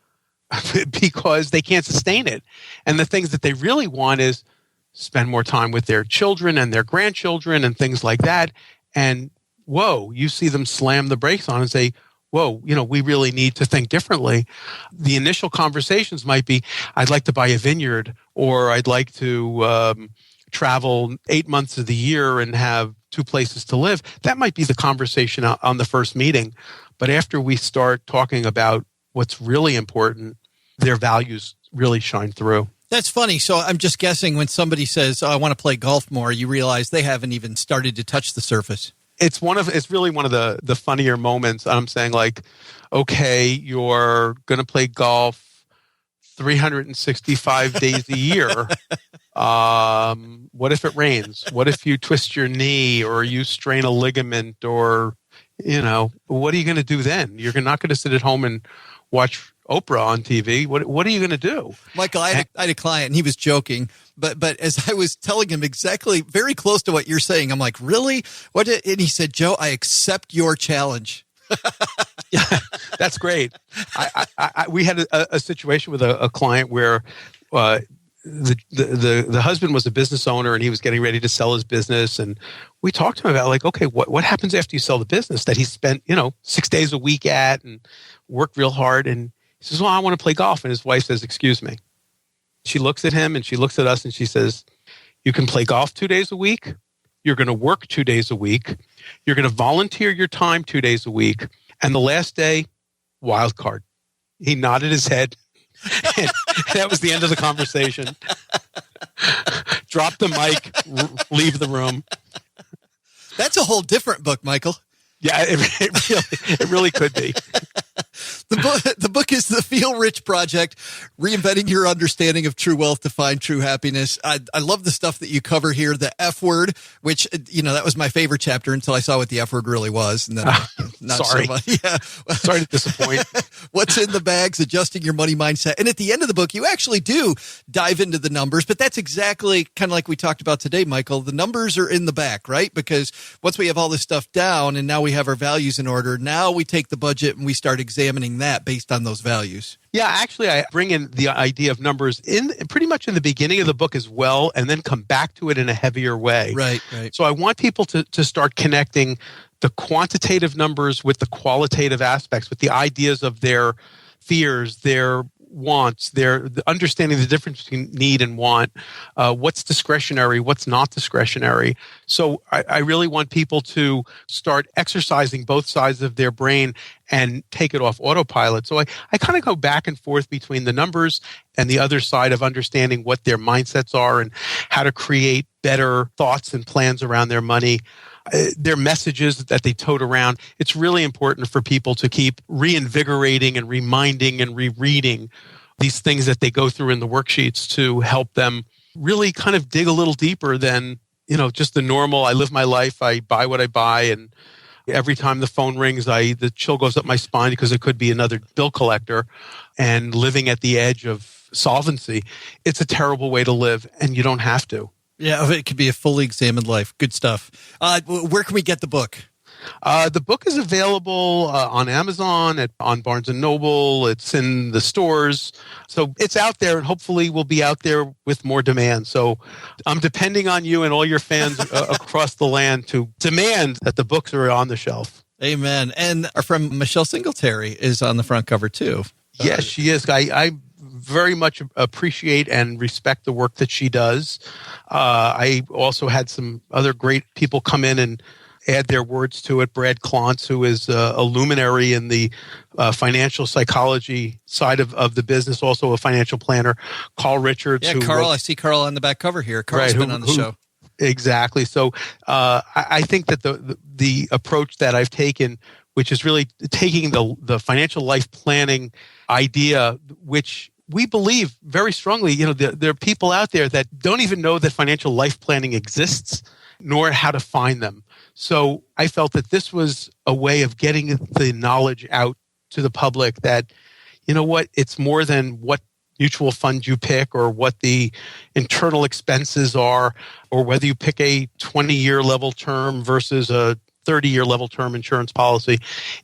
because they can't sustain it. And the things that they really want is spend more time with their children and their grandchildren and things like that. And whoa, you see them slam the brakes on and say, whoa, we really need to think differently. The initial conversations might be, I'd like to buy a vineyard, or I'd like to travel 8 months of the year and have 2 places to live. That might be the conversation on the first meeting. But after we start talking about what's really important, their values really shine through.
That's funny. So I'm just guessing when somebody says, I want to play golf more, you realize they haven't even started to touch the surface.
It's really one of the funnier moments. I'm saying, like, okay, you're going to play golf 365 days a year. What if it rains? What if you twist your knee or you strain a ligament, or, what are you going to do then? You're not going to sit at home and watch Oprah on TV. What are you going to do?
Michael, I had a client, and he was joking, but as I was telling him exactly very close to what you're saying, I'm like, really? And he said, Joe, I accept your challenge.
Yeah, that's great. We had a situation with a client where the husband was a business owner, and he was getting ready to sell his business. And we talked to him about, like, okay, what happens after you sell the business that he spent, 6 days a week at and worked real hard? And he says, well, I want to play golf. And his wife says, excuse me. She looks at him and she looks at us and she says, you can play golf 2 days a week. You're going to work 2 days a week. You're going to volunteer your time 2 days a week. And the last day, wild card. He nodded his head. And that was the end of the conversation. Drop the mic, leave the room.
That's a whole different book, Michael.
Yeah, it really could be.
The book is The Feel Rich Project, Reinventing Your Understanding of True Wealth to Find True Happiness. I love the stuff that you cover here. The F word, which, that was my favorite chapter until I saw what the F word really was. And then not
sorry.
so much. Yeah.
Sorry to disappoint.
What's in the bags, adjusting your money mindset. And at the end of the book, you actually do dive into the numbers, but that's exactly kind of like we talked about today, Michael. The numbers are in the back, right? Because once we have all this stuff down and now we have our values in order, now we take the budget and we start examining that based on those values.
Yeah, actually, I bring in the idea of numbers in pretty much in the beginning of the book as well, and then come back to it in a heavier way.
Right.
So I want people to start connecting the quantitative numbers with the qualitative aspects, with the ideas of their fears, their wants, their understanding the difference between need and want, what's discretionary, what's not discretionary. So I really want people to start exercising both sides of their brain and take it off autopilot. So I kind of go back and forth between the numbers and the other side of understanding what their mindsets are and how to create better thoughts and plans around their money. Their messages that they tote around. It's really important for people to keep reinvigorating and reminding and rereading these things that they go through in the worksheets to help them really kind of dig a little deeper than, just the normal, I live my life, I buy what I buy, and every time the phone rings, the chill goes up my spine because it could be another bill collector, and living at the edge of solvency. It's a terrible way to live, and you don't have to.
Yeah, it could be a fully examined life. Good stuff. Where can we get the book?
The book is available on Amazon, on Barnes & Noble. It's in the stores. So it's out there, and hopefully will be out there with more demand. So I'm depending on you and all your fans across the land to demand that the books are on the shelf.
Amen. And our friend Michelle Singletary is on the front cover too.
Yes, she is. I very much appreciate and respect the work that she does. I also had some other great people come in and add their words to it. Brad Klontz, who is a luminary in the financial psychology side of the business, also a financial planner. Carl Richards.
Yeah, Carl. I see Carl on the back cover here. Carl's been on the show.
Exactly. So I think that the approach that I've taken, which is really taking the financial life planning idea, which we believe very strongly, there are people out there that don't even know that financial life planning exists, nor how to find them. So I felt that this was a way of getting the knowledge out to the public that, it's more than what mutual fund you pick or what the internal expenses are, or whether you pick a 20-year level term versus a 30-year level term insurance policy.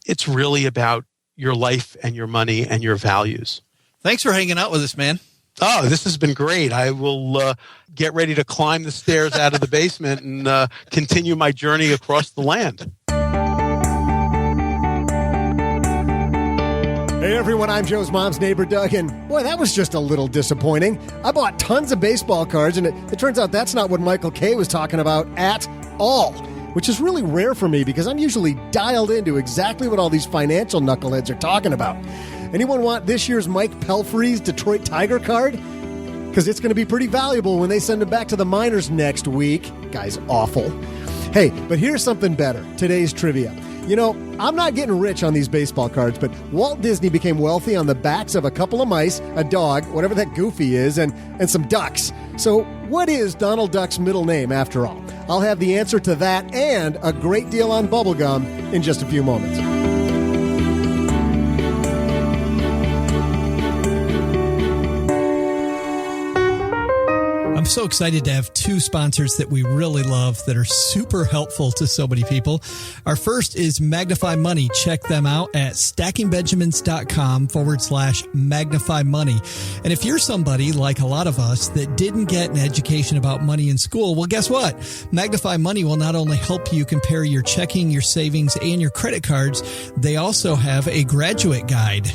It's really about your life and your money and your values.
Thanks for hanging out with us, man.
Oh, this has been great. I will get ready to climb the stairs out of the basement and continue my journey across the land.
Hey everyone, I'm Joe's mom's neighbor, Doug, and boy, that was just a little disappointing. I bought tons of baseball cards, and it turns out that's not what Michael K. was talking about at all, which is really rare for me because I'm usually dialed into exactly what all these financial knuckleheads are talking about. Anyone want this year's Mike Pelfrey's Detroit Tiger card? Because it's going to be pretty valuable when they send him back to the minors next week. Guy's awful. Hey, but here's something better. Today's trivia. I'm not getting rich on these baseball cards, but Walt Disney became wealthy on the backs of a couple of mice, a dog, whatever that Goofy is, and some ducks. So what is Donald Duck's middle name, after all? I'll have the answer to that and a great deal on bubblegum in just a few moments.
I'm so excited to have two sponsors that we really love that are super helpful to so many people. Our first is Magnify Money. Check them out at stackingbenjamins.com/Magnify Money. And if you're somebody like a lot of us that didn't get an education about money in school, well, guess what? Magnify Money will not only help you compare your checking, your savings, and your credit cards, they also have a graduate guide.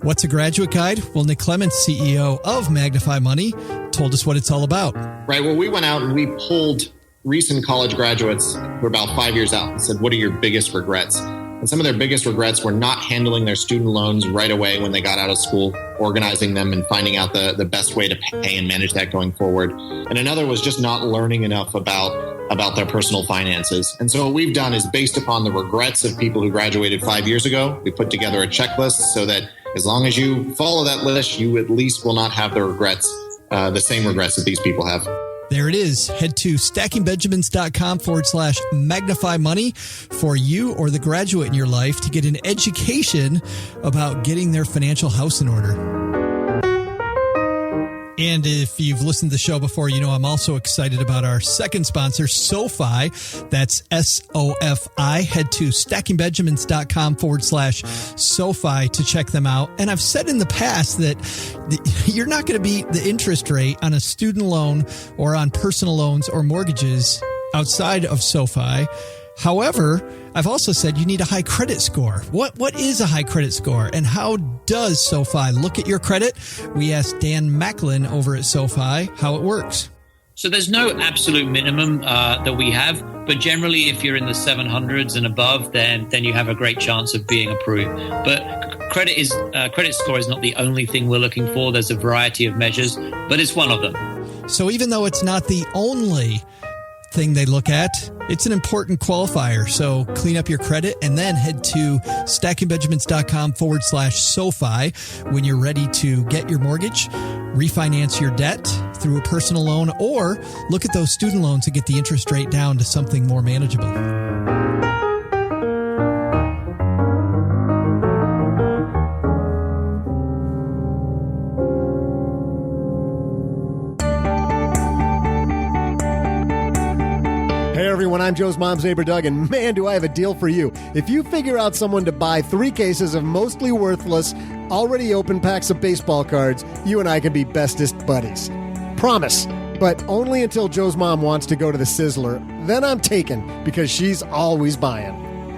What's a graduate guide? Well, Nick Clements, CEO of Magnify Money, told us what it's all about.
Right. Well, we went out and we polled recent college graduates who are about 5 years out and said, what are your biggest regrets? And some of their biggest regrets were not handling their student loans right away when they got out of school, organizing them and finding out the best way to pay and manage that going forward. And another was just not learning enough about their personal finances. And so what we've done is, based upon the regrets of people who graduated 5 years ago, we put together a checklist so that as long as you follow that list, you at least will not have the same regrets that these people have.
There it is. Head to stackingbenjamins.com/Magnify Money for you or the graduate in your life to get an education about getting their financial house in order. And if you've listened to the show before, I'm also excited about our second sponsor, SoFi. That's SOFI. Head to stackingbenjamins.com/SoFi to check them out. And I've said in the past that you're not going to beat the interest rate on a student loan or on personal loans or mortgages outside of SoFi. However, I've also said you need a high credit score. What is a high credit score, and how does SoFi look at your credit? We asked Dan Macklin over at SoFi how it works.
So there's no absolute minimum that we have, but generally if you're in the 700s and above, then you have a great chance of being approved. But credit score is not the only thing we're looking for. There's a variety of measures, but it's one of them.
So even though it's not the only thing they look at, it's an important qualifier. So clean up your credit and then head to stackingbenjamins.com/SoFi when you're ready to get your mortgage, refinance your debt through a personal loan, or look at those student loans to get the interest rate down to something more manageable.
Hey everyone, I'm Joe's mom's neighbor Doug, and man, do I have a deal for you. If you figure out someone to buy 3 cases of mostly worthless, already open packs of baseball cards, you and I can be bestest buddies. Promise. But only until Joe's mom wants to go to the Sizzler. Then I'm taken, because she's always buying.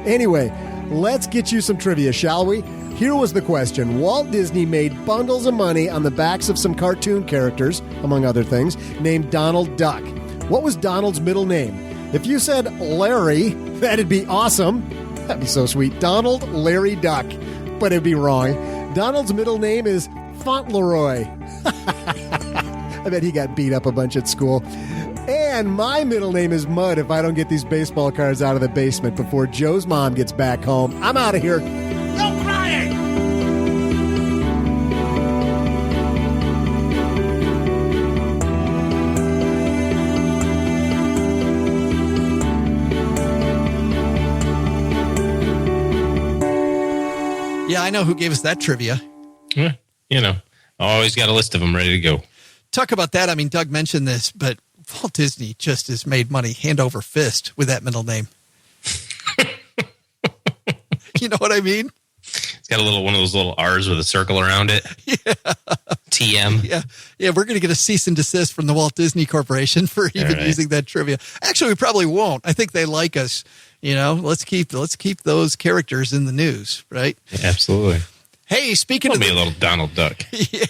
Anyway, let's get you some trivia, shall we? Here was the question. Walt Disney made bundles of money on the backs of some cartoon characters, among other things, named Donald Duck. What was Donald's middle name? If you said Larry, that'd be awesome. That'd be so sweet. Donald Larry Duck. But it'd be wrong. Donald's middle name is Fauntleroy. I bet he got beat up a bunch at school. And my middle name is Mud if I don't get these baseball cards out of the basement before Joe's mom gets back home. I'm out of here.
No crying!
Yeah, I know who gave us that trivia.
Yeah, always got a list of them ready to go.
Talk about that. I mean, Doug mentioned this, but Walt Disney just has made money hand over fist with that middle name. You know what I mean?
It's got one of those little R's with a circle around it.
Yeah.
TM.
Yeah, we're going to get a cease and desist from the Walt Disney Corporation for even using that trivia. Actually, we probably won't. I think they like us. Let's keep those characters in the news, right?
Yeah, absolutely.
Hey, speaking
of
a
little Donald Duck.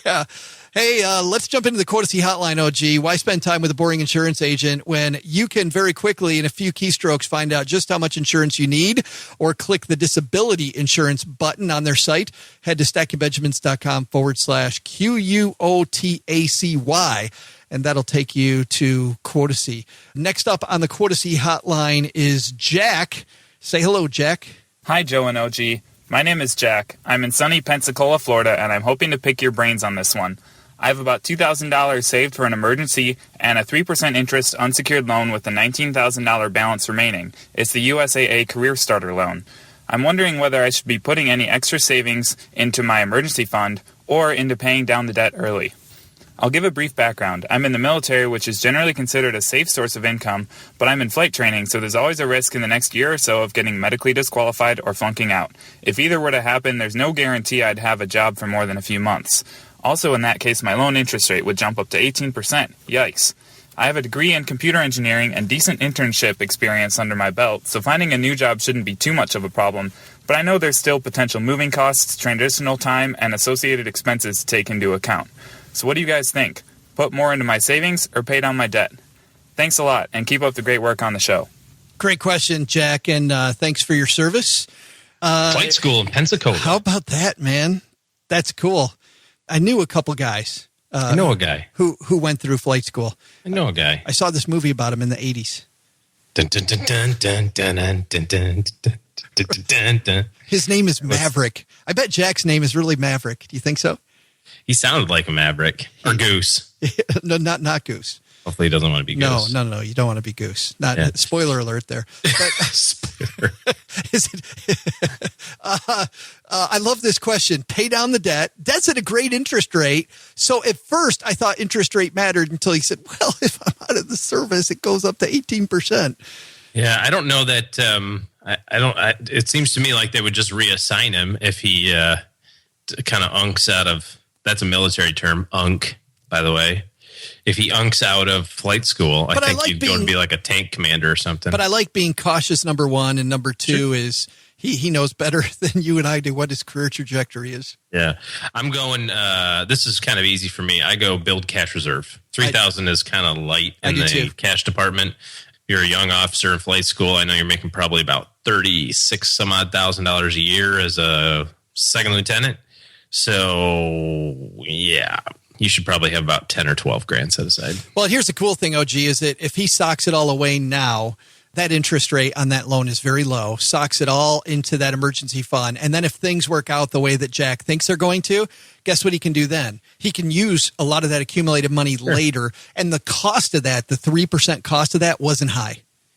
Yeah. Hey, let's jump into the Quotacy Hotline, OG. Why spend time with a boring insurance agent when you can very quickly, in a few keystrokes, find out just how much insurance you need, or click the disability insurance button on their site. Head to stackingbenjamins.com/QUOTACY, and that'll take you to Quotacy. Next up on the Quotacy Hotline is Jack. Say hello, Jack.
Hi, Joe and OG. My name is Jack. I'm in sunny Pensacola, Florida, and I'm hoping to pick your brains on this one. I have about $2,000 saved for an emergency and a 3% interest unsecured loan with a $19,000 balance remaining. It's the USAA Career Starter Loan. I'm wondering whether I should be putting any extra savings into my emergency fund or into paying down the debt early. I'll give a brief background. I'm in the military, which is generally considered a safe source of income, but I'm in flight training, so there's always a risk in the next year or so of getting medically disqualified or flunking out. If either were to happen, there's no guarantee I'd have a job for more than a few months. Also, in that case, my loan interest rate would jump up to 18%. Yikes. I have a degree in computer engineering and decent internship experience under my belt, so finding a new job shouldn't be too much of a problem, but I know there's still potential moving costs, transitional time, and associated expenses to take into account. So what do you guys think? Put more into my savings or pay down my debt? Thanks a lot, and keep up the great work on the show.
Great question, Jack, and thanks for your service.
Flight school in Pensacola.
How about that, man? That's cool. I knew a couple guys.
I know a guy.
Who went through flight school.
I know a guy.
I saw this movie about him in the 80s.
Dun, dun, dun, dun, dun, dun, dun, dun, dun, dun, dun, dun.
His name is Maverick. I bet Jack's name is really Maverick. Do you think so?
He sounded like a Maverick. Or Goose.
No, not Goose.
Hopefully he doesn't want to be Goose.
No. You don't want to be Goose. Spoiler alert there. But,
Spoiler.
Is it? I love this question. Pay down the debt. Debt's at a great interest rate. So at first I thought interest rate mattered until he said, well, if I'm out of the service, it goes up to 18%.
Yeah, I don't know that. It seems to me like they would just reassign him if he kind of unks out of. That's a military term, unk, by the way. if he unks out of flight school, I think you'd go to be like a tank commander or something.
But I like being cautious, number one. And number two is he knows better than you and I do what his career trajectory is.
Yeah. I'm going, this is kind of easy for me. I go build cash reserve. 3,000 is kind of light in the cash department. You're a young officer in flight school. I know you're making probably about $36,000 a year as a second lieutenant. So, yeah, you should probably have about 10 or 12 grand set aside.
Well, here's the cool thing, OG, is that if he socks it all away now, that interest rate on that loan is very low, socks it all into that emergency fund. And then if things work out the way that Jack thinks they're going to, guess what he can do then? He can use a lot of that accumulated money later. And the cost of that, the 3% cost of that wasn't high.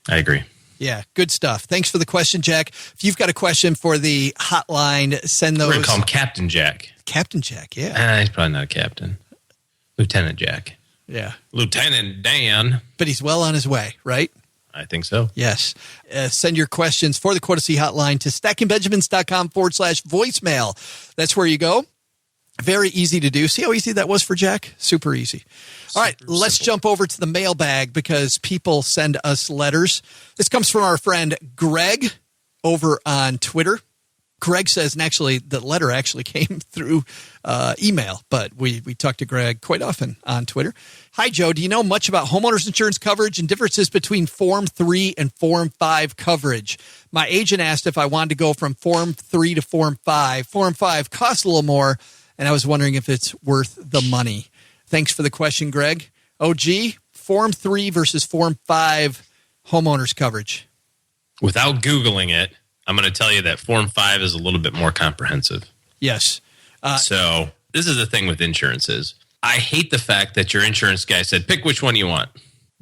I agree.
Yeah, good stuff. Thanks for the question, Jack. If you've got a question for the hotline, send those.
We're going to call him Captain Jack.
Captain Jack, yeah.
He's probably not a captain. Lieutenant Jack.
Yeah.
Lieutenant Dan.
But he's well on his way, right?
I think so.
Yes. Send your questions for the Quotacy hotline to stackingbenjamins.com/voicemail. That's where you go. Very easy to do. See how easy that was for Jack? Super easy. All right, let's jump over to the mailbag because people send us letters. This comes from our friend Greg over on Twitter. Greg says, and actually the letter actually came through email, but we talk to Greg quite often on Twitter. Hi, Joe. Do you know much about homeowners insurance coverage and differences between Form 3 and Form 5 coverage? My agent asked if I wanted to go from Form 3 to Form 5. Form 5 costs a little more, and I was wondering if it's worth the money. Thanks for the question, Greg. OG, Form 3 versus Form 5 homeowners coverage.
Without Googling it, I'm going to tell you that Form 5 is a little bit more comprehensive.
Yes.
So this is the thing with insurances. I hate the fact that your insurance guy said, pick which one you want.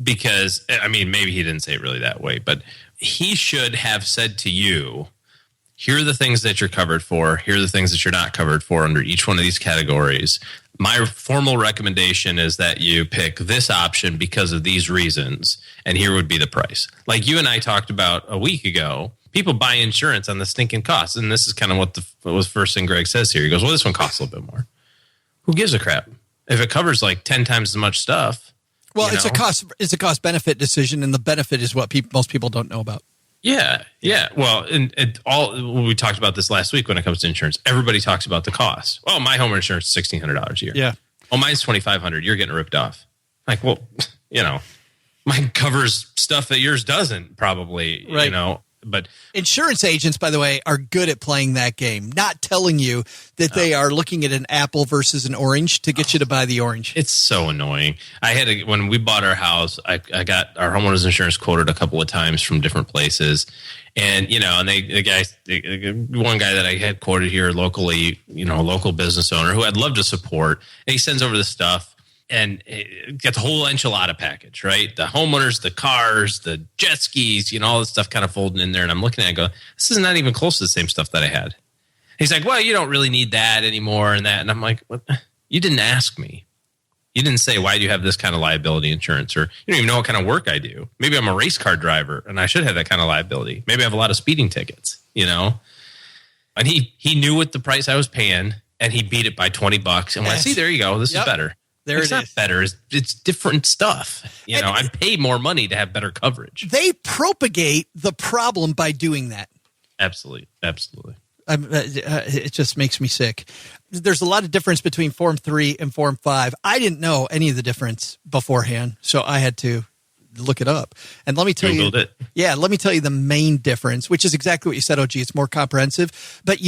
Because, I mean, maybe he didn't say it really that way, but he should have said to you, here are the things that you're covered for. Here are the things that you're not covered for under each one of these categories. My formal recommendation is that you pick this option because of these reasons, and here would be the price. Like you and I talked about a week ago, people buy insurance on the stinking costs, and this is kind of what was first thing Greg says here. He goes, well, this one costs a little bit more. Who gives a crap? If it covers like 10 times as much stuff.
Well, it's a cost benefit decision, and the benefit is what most people don't know about.
Yeah. Well, and we talked about this last week when it comes to insurance. Everybody talks about the cost. Oh, my home insurance is $1,600 a year.
Yeah.
Oh, mine's $2,500. You're getting ripped off. Like, well, mine covers stuff that yours doesn't probably,
right.
But
insurance agents, by the way, are good at playing that game, not telling you that they are looking at an apple versus an orange to get you to buy the orange.
It's so annoying. When we bought our house, I got our homeowners insurance quoted a couple of times from different places. And, and one guy that I had quoted here locally, a local business owner who I'd love to support, and he sends over the stuff. And get the whole enchilada package, right? The homeowners, the cars, the jet skis, all this stuff kind of folding in there. And I'm looking at it and go, this is not even close to the same stuff that I had. He's like, well, you don't really need that anymore and that. And I'm like, what? You didn't ask me. You didn't say, why do you have this kind of liability insurance? Or you don't even know what kind of work I do. Maybe I'm a race car driver and I should have that kind of liability. Maybe I have a lot of speeding tickets, And he knew what the price I was paying and he beat it by $20. And went, see, there you go. This is better. It's not better. It's different stuff. I pay more money to have better coverage.
They propagate the problem by doing that.
Absolutely.
It just makes me sick. There's a lot of difference between Form 3 and Form 5. I didn't know any of the difference beforehand, so I had to look it up. And let me tell you, let me tell you the main difference, which is exactly what you said, OG. It's more comprehensive. But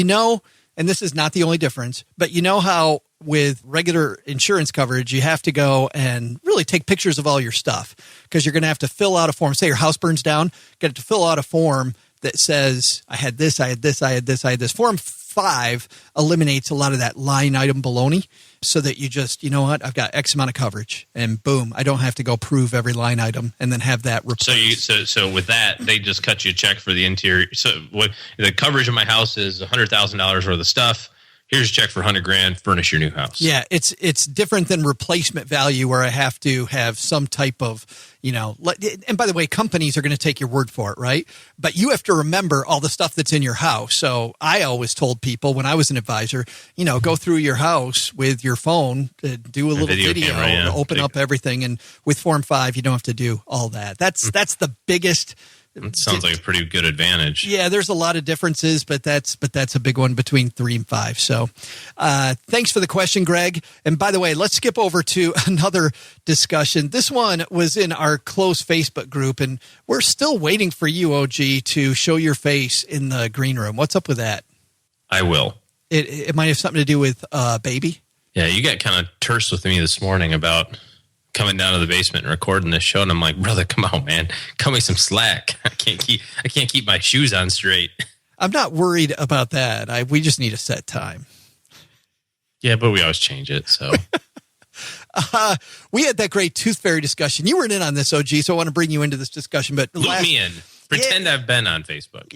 and this is not the only difference, but how with regular insurance coverage, you have to go and really take pictures of all your stuff because you're going to have to fill out a form. Say your house burns down, get to fill out a form that says, I had this, I had this, I had this, I had this. Form 5 eliminates a lot of that line item baloney so that you just, I've got X amount of coverage and boom, I don't have to go prove every line item and then have that replaced.
So with that, they just cut you a check for the interior. So what the coverage of my house is $100,000 worth of stuff. here's a check for $100,000, furnish your new house.
Yeah, it's different than replacement value where I have to have some type of, and by the way, companies are going to take your word for it, right? But you have to remember all the stuff that's in your house. So I always told people when I was an advisor, go through your house with your phone, do a little video camera, open up everything. And with Form 5, you don't have to do all that. That's the biggest.
It sounds like a pretty good advantage.
Yeah, there's a lot of differences, but that's a big one between 3 and 5. So thanks for the question, Greg. And by the way, let's skip over to another discussion. This one was in our close Facebook group, and we're still waiting for you, OG, to show your face in the green room. What's up with that?
I will.
It might have something to do with baby?
Yeah, you got kind of terse with me this morning about coming down to the basement and recording this show, and I'm like, brother, come on, man, cut me some slack. I can't keep my shoes on straight.
I'm not worried about that. We just need a set time.
Yeah, but we always change it. So
we had that great tooth fairy discussion. You weren't in on this, OG, so I want to bring you into this discussion. But
loop me in. Pretend I've been on Facebook.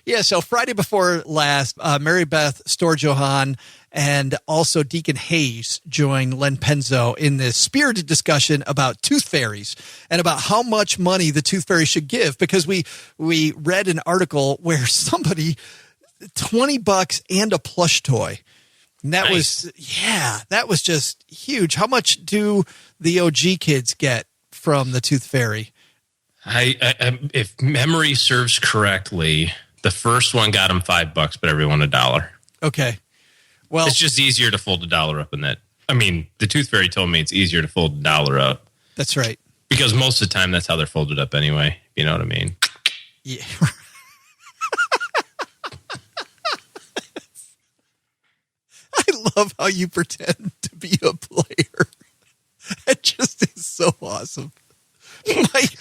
Yeah. So Friday before last, Mary Beth Storjohan and also Deacon Hayes joined Len Penzo in this spirited discussion about tooth fairies and about how much money the tooth fairy should give, because we read an article where somebody $20 and a plush toy. And that was just huge. How much do the OG kids get from the tooth fairy?
I if memory serves correctly, the first one got them $5, but everyone $1.
Okay. Well,
it's just easier to fold $1 up in that. I mean, the tooth fairy told me it's easier to fold $1 up.
That's right.
Because most of the time, that's how they're folded up anyway. You know what I mean?
Yeah. I love how you pretend to be a player. It just is so awesome. Like,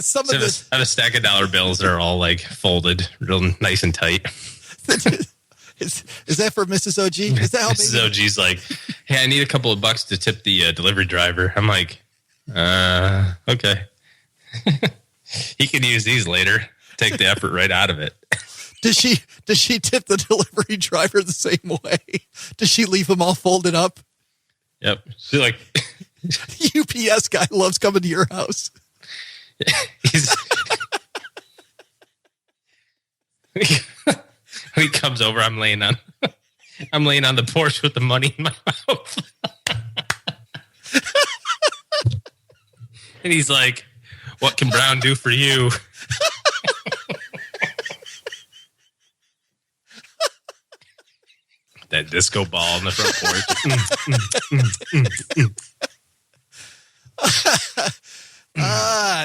some of this,
I have a stack of dollar bills that are all like folded, real nice and tight.
Is that for Mrs. OG? Is that how
Mrs. OG's like, hey, I need a couple of bucks to tip the delivery driver. I'm like, okay. He can use these later. Take the effort right out of it.
Does she tip the delivery driver the same way? Does she leave them all folded up?
Yep. She's like,
UPS guy loves coming to your house.
He comes over. I'm laying on the porch with the money in my mouth, and he's like, "What can Brown do for you?" That disco ball on the front
porch.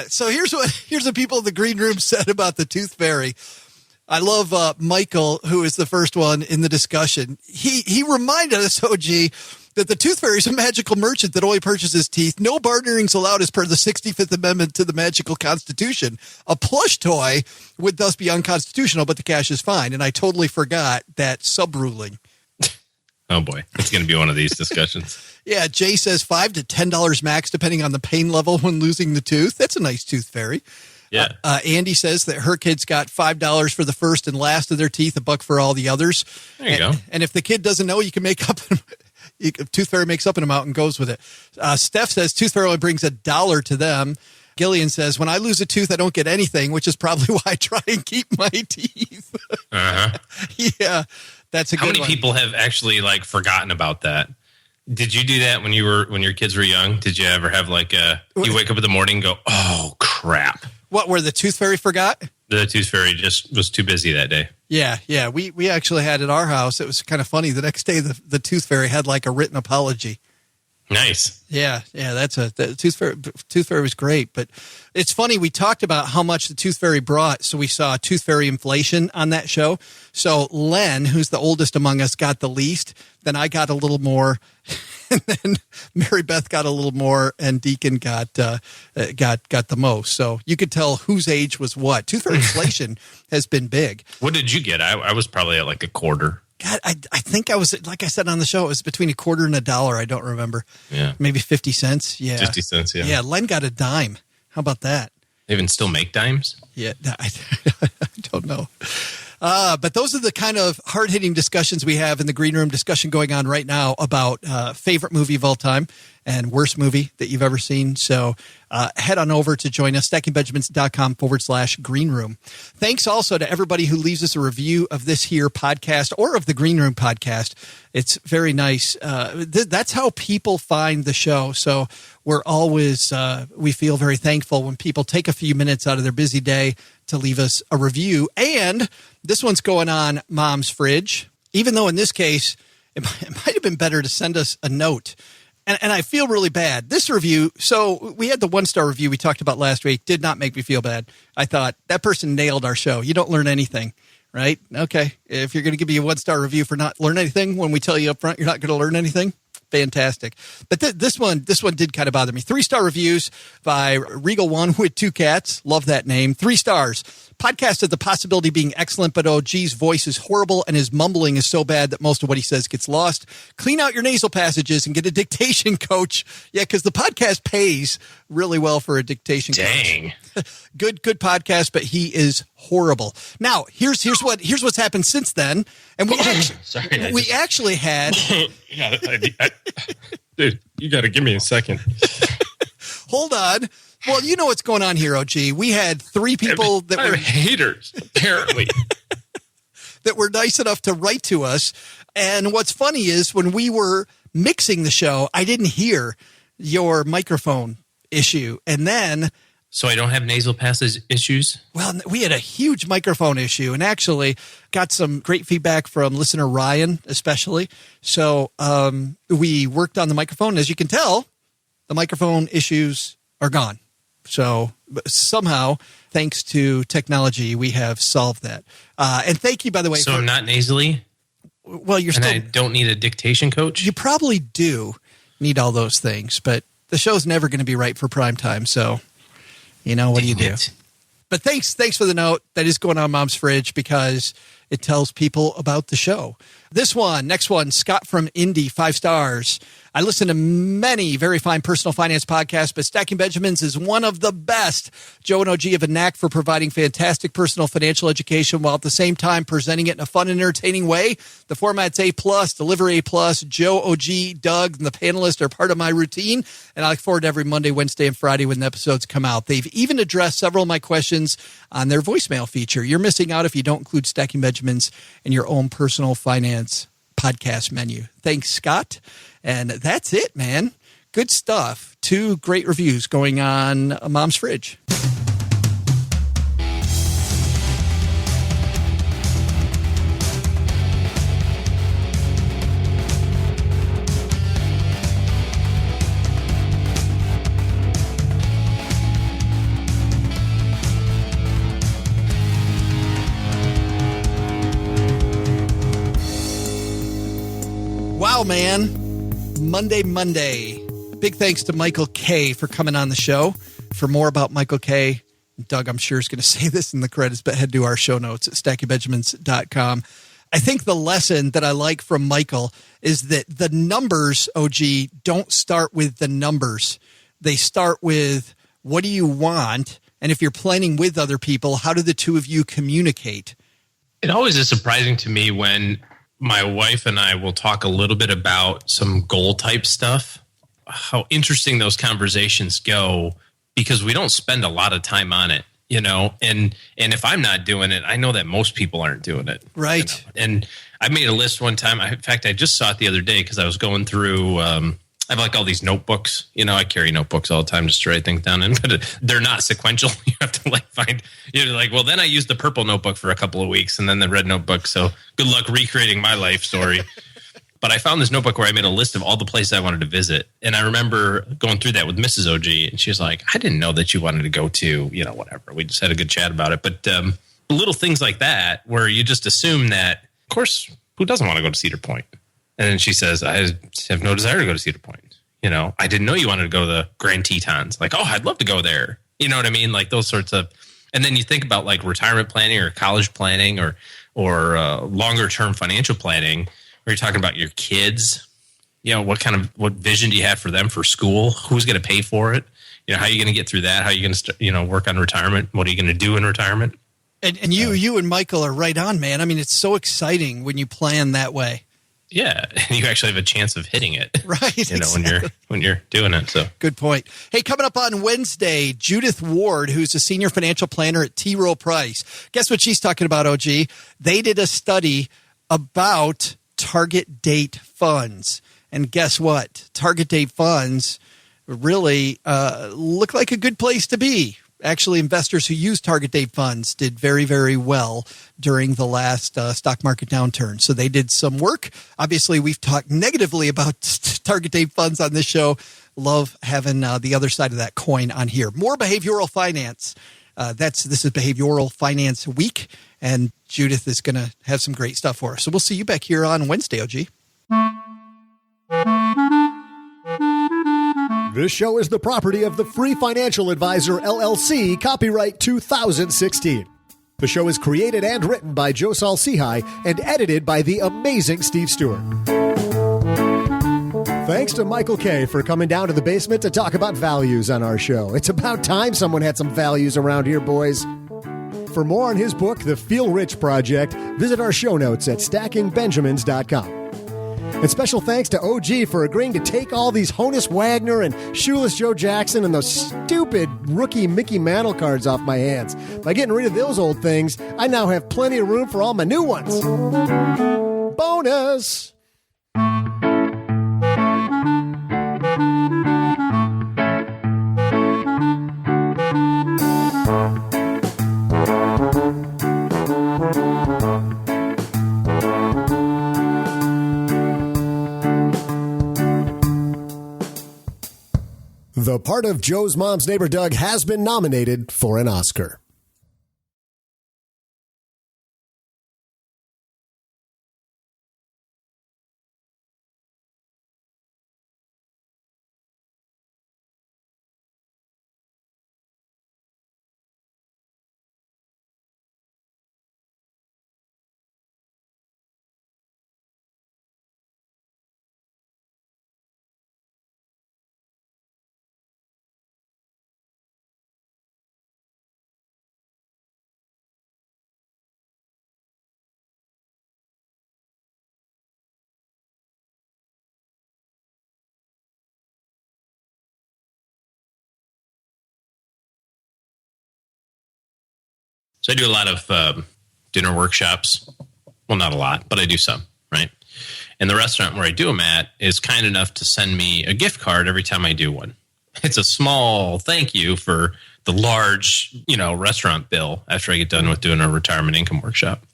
So here's what people in the green room said about the tooth fairy. I love Michael, who is the first one in the discussion. He reminded us, OG, that the tooth fairy is a magical merchant that only purchases teeth. No bartering's allowed as per the 65th Amendment to the Magical Constitution. A plush toy would thus be unconstitutional, but the cash is fine. And I totally forgot that sub-ruling.
Oh, boy. It's going to be one of these discussions.
Yeah, Jay says $5 to $10 max, depending on the pain level when losing the tooth. That's a nice tooth fairy.
Yeah.
Andy says that her kids got $5 for the first and last of their teeth, $1 for all the others.
There you go.
And if the kid doesn't know, you can make up. Tooth fairy makes up an amount and goes with it. Steph says tooth fairy only brings $1 to them. Gillian says, when I lose a tooth, I don't get anything, which is probably why I try and keep my teeth.
Uh-huh.
Yeah, that's a good one.
How many people have actually like forgotten about that? Did you do that when your kids were young? Did you ever have like you wake up in the morning and go, oh crap?
What, where the tooth fairy forgot?
The tooth fairy just was too busy that day.
Yeah. We actually had at our house. It was kind of funny. The next day, the tooth fairy had like a written apology.
Nice.
Yeah. The tooth fairy was great, but it's funny. We talked about how much the tooth fairy brought. So we saw tooth fairy inflation on that show. So Len, who's the oldest among us, got the least. Then I got a little more, and then Mary Beth got a little more, and Deacon got the most. So you could tell whose age was what. Tooth fairy inflation has been big.
What did you get? I was probably at like a quarter.
God, I think I was, like I said on the show, it was between $0.25 and $1. I don't remember.
Yeah.
Maybe 50 cents. Yeah.
50 cents, yeah.
Yeah, Len got a dime. How about that?
They even still make dimes?
Yeah, I don't know. But those are the kind of hard-hitting discussions we have in the green room, discussion going on right now about favorite movie of all time and worst movie that you've ever seen. So head on over to join us, stackingbenjamins.com/green room. Thanks also to everybody who leaves us a review of this here podcast or of the Green Room podcast. It's very nice. That's how people find the show. So we're always, we feel very thankful when people take a few minutes out of their busy day to leave us a review. And this one's going on Mom's Fridge, even though in this case, it might have been better to send us a note. And I feel really bad. This review, so we had the 1-star review we talked about last week, did not make me feel bad. I thought that person nailed our show. You don't learn anything, right? Okay. If you're going to give me a 1-star review for not learning anything when we tell you up front you're not going to learn anything, fantastic. But this one did kind of bother me. 3-star reviews by Regal One with 2 cats. Love that name. 3 stars. Podcast has the possibility of being excellent, but OG's voice is horrible and his mumbling is so bad that most of what he says gets lost. Clean out your nasal passages and get a dictation coach. Yeah, because the podcast pays really well for a dictation coach.
Dang.
Good podcast, but he is horrible. Now, here's what's happened since then. And we actually had
dude, you got to give me a second.
Hold on. Well, you know what's going on here, OG. We had 3 people that were
haters, apparently,
that were nice enough to write to us. And what's funny is when we were mixing the show, I didn't hear your microphone issue. And then...
So I don't have nasal passage issues?
Well, we had a huge microphone issue and actually got some great feedback from listener Ryan, especially. So we worked on the microphone. As you can tell, the microphone issues are gone. So somehow, thanks to technology, we have solved that. And thank you, by the way.
So I'm not nasally?
Well,
and I don't need a dictation coach?
You probably do need all those things, but the show's never going to be right for prime time. So, you know, what do you do? But thanks for the note. That is going on Mom's Fridge because it tells people about the show. Next one, Scott from Indy, 5 stars. I listen to many very fine personal finance podcasts, but Stacking Benjamins is one of the best. Joe and OG have a knack for providing fantastic personal financial education while at the same time presenting it in a fun and entertaining way. The format's A+, delivery A+. Joe, OG, Doug, and the panelists are part of my routine, and I look forward to every Monday, Wednesday, and Friday when the episodes come out. They've even addressed several of my questions on their voicemail feature. You're missing out if you don't include Stacking Benjamins in your own personal finance podcast menu. Thanks, Scott. And that's it, man. Good stuff. 2 great reviews going on Mom's Fridge. Wow, man. Monday. Big thanks to Michael K. for coming on the show. For more about Michael K., Doug, I'm sure, is going to say this in the credits, but head to our show notes at stackingbenjamins.com. I think the lesson that I like from Michael is that the numbers, OG, don't start with the numbers. They start with what do you want? And if you're planning with other people, how do the two of you communicate?
It always is surprising to me when my wife and I will talk a little bit about some goal type stuff, how interesting those conversations go, because we don't spend a lot of time on it, you know, and if I'm not doing it, I know that most people aren't doing it.
Right.
You know? And I made a list one time. In fact, I just saw it the other day because I was going through, I have like all these notebooks, you know, I carry notebooks all the time just to write things down in, but they're not sequential. You have to like find, you're like, well, then I used the purple notebook for a couple of weeks and then the red notebook. So good luck recreating my life story. But I found this notebook where I made a list of all the places I wanted to visit. And I remember going through that with Mrs. OG. And she was like, I didn't know that you wanted to go to, you know, whatever. We just had a good chat about it. But little things like that where you just assume that, of course, who doesn't want to go to Cedar Point? And then she says, I have no desire to go to Cedar Point. You know, I didn't know you wanted to go to the Grand Tetons. Like, oh, I'd love to go there. You know what I mean? Like those sorts of, and then you think about like retirement planning or college planning or longer term financial planning, where you're talking about your kids. You know, what vision do you have for them for school? Who's going to pay for it? You know, how are you going to get through that? How are you going to work on retirement? What are you going to do in retirement?
And you and Michael are right on, man. I mean, it's so exciting when you plan that way.
Yeah, and you actually have a chance of hitting it,
right?
Exactly. when you're doing it. So
good point. Hey, coming up on Wednesday, Judith Ward, who's a senior financial planner at T. Rowe Price. Guess what she's talking about? OG. They did a study about target date funds, and guess what? Target date funds really look like a good place to be. Actually, investors who use target date funds did very, very well during the last stock market downturn. So they did some work. Obviously, we've talked negatively about target date funds on this show. Love having the other side of that coin on here. More behavioral finance. This is Behavioral Finance Week, and Judith is going to have some great stuff for us. So we'll see you back here on Wednesday, OG.
This show is the property of the Free Financial Advisor, LLC, copyright 2016. The show is created and written by Joe Saul-Sehy and edited by the amazing Steve Stewart. Thanks to Michael K. for coming down to the basement to talk about values on our show. It's about time someone had some values around here, boys. For more on his book, The Feel Rich Project, visit our show notes at stackingbenjamins.com. And special thanks to OG for agreeing to take all these Honus Wagner and Shoeless Joe Jackson and those stupid rookie Mickey Mantle cards off my hands. By getting rid of those old things, I now have plenty of room for all my new ones. Bonus! The part of Joe's Mom's Neighbor Doug has been nominated for an Oscar.
I do a lot of dinner workshops. Well, not a lot, but I do some, right? And the restaurant where I do them at is kind enough to send me a gift card every time I do one. It's a small thank you for the large, restaurant bill after I get done with doing a retirement income workshop.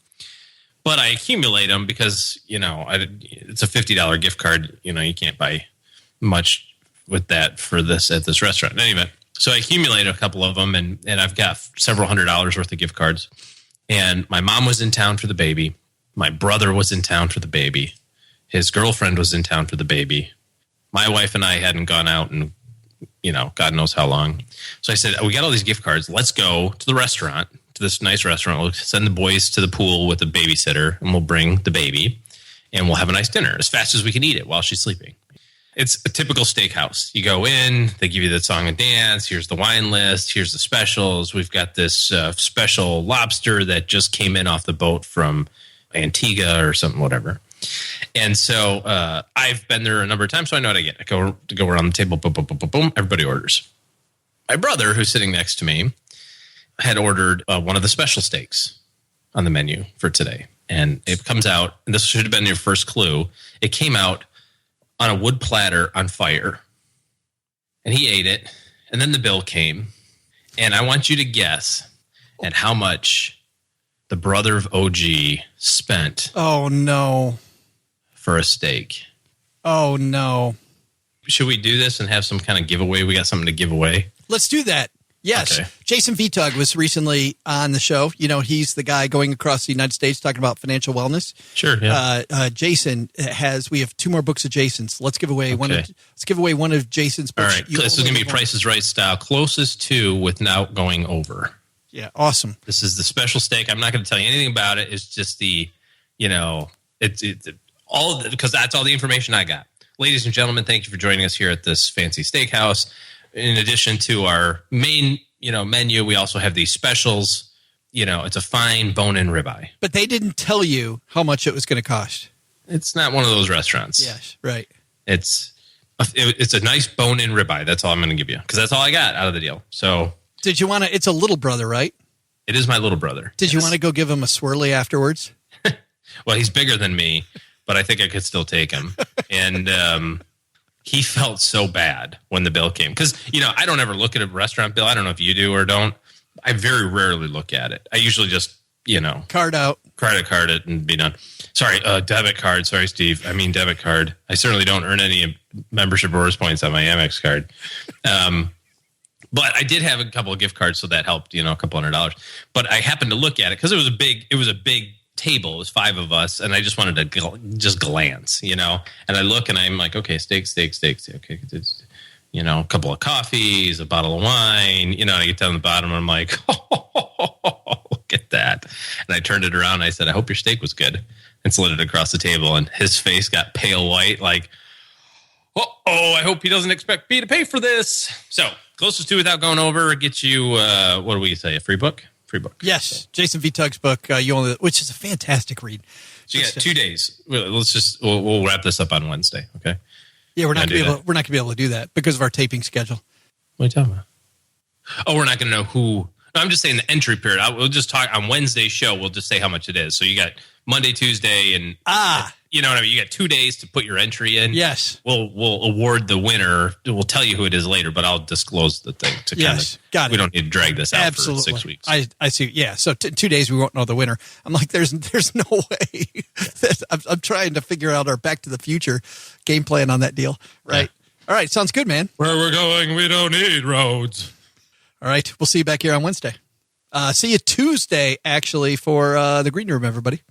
But I accumulate them because, it's a $50 gift card. You can't buy much with that for this at this restaurant. Anyway, so I accumulate a couple of them, and I've got several $100s worth of gift cards. And my mom was in town for the baby. My brother was in town for the baby. His girlfriend was in town for the baby. My wife and I hadn't gone out in, God knows how long. So I said, we got all these gift cards. Let's go to the restaurant, to this nice restaurant. We'll send the boys to the pool with a babysitter, and we'll bring the baby, and we'll have a nice dinner as fast as we can eat it while she's sleeping. It's a typical steakhouse. You go in, they give you the song and dance. Here's the wine list. Here's the specials. We've got this special lobster that just came in off the boat from Antigua or something, whatever. And so I've been there a number of times, so I know what I get. I go around the table, boom, boom, boom, boom, boom. Everybody orders. My brother, who's sitting next to me, had ordered one of the special steaks on the menu for today. And it comes out, and this should have been your first clue, it came out on a wood platter on fire. And he ate it. And then the bill came. And I want you to guess at how much the brother of OG spent.
Oh, no.
For a steak.
Oh, no.
Should we do this and have some kind of giveaway? We got something to give away.
Let's do that. Yes.
Okay.
Jason Vitug was recently on the show. He's the guy going across the United States talking about financial wellness.
Sure. Yeah.
Jason we have 2 more books of Jason's. Let's give away one of Jason's books.
All right. This is going to be Price is Right style, closest to without going over.
Yeah. Awesome.
This is the special steak. I'm not going to tell you anything about it. It's just it's all because that's all the information I got. Ladies and gentlemen, thank you for joining us here at this fancy steakhouse. In addition to our main, menu, we also have these specials. it's a fine bone-in ribeye.
But they didn't tell you how much it was going to cost.
It's not one of those restaurants.
Yes, right.
It's a nice bone-in ribeye. That's all I'm going to give you because that's all I got out of the deal. So
did you want to? It's a little brother, right?
It is my little brother.
Did you want to go give him a swirly afterwards?
Well, he's bigger than me, but I think I could still take him. And he felt so bad when the bill came because I don't ever look at a restaurant bill. I don't know if you do or don't. I very rarely look at it. I usually just
card out,
credit card it, and be done. Sorry, debit card. Sorry, Steve. I mean debit card. I certainly don't earn any membership rewards points on my Amex card. But I did have a couple of gift cards, so that helped. A couple $100. But I happened to look at it because it was a big table. It was 5 of us, and I just wanted to just glance, And I look, and I'm like, okay, steak. Okay, a couple of coffees, a bottle of wine. And I get down the bottom, and I'm like, look at that. And I turned it around, and I said, I hope your steak was good, and slid it across the table. And his face got pale white, like, I hope he doesn't expect me to pay for this. So, closest to without going over, get you, what do we say, a free book? Free book.
Yes, so. Jason V. Tugg's book, which is a fantastic read.
So you got 2 days. We'll wrap this up on Wednesday, okay?
Yeah, we're not going to be able to do that because of our taping schedule.
What are you talking about? Oh, we're not going to know who. No, I'm just saying the entry period. We'll just talk on Wednesday's show. We'll just say how much it is. So you got Monday, Tuesday, and you know what I mean. You got 2 days to put your entry in.
Yes,
we'll award the winner. We'll tell you who it is later, but I'll disclose the thing to
got it.
We don't need to drag this out for 6 weeks.
I see. Yeah, so 2 days we won't know the winner. I'm like, there's no way. I'm trying to figure out our Back to the Future game plan on that deal. Right. Yeah. All right, sounds good, man.
Where we're going, we don't need roads.
All right, we'll see you back here on Wednesday. See you Tuesday, actually, for the Green Room, everybody.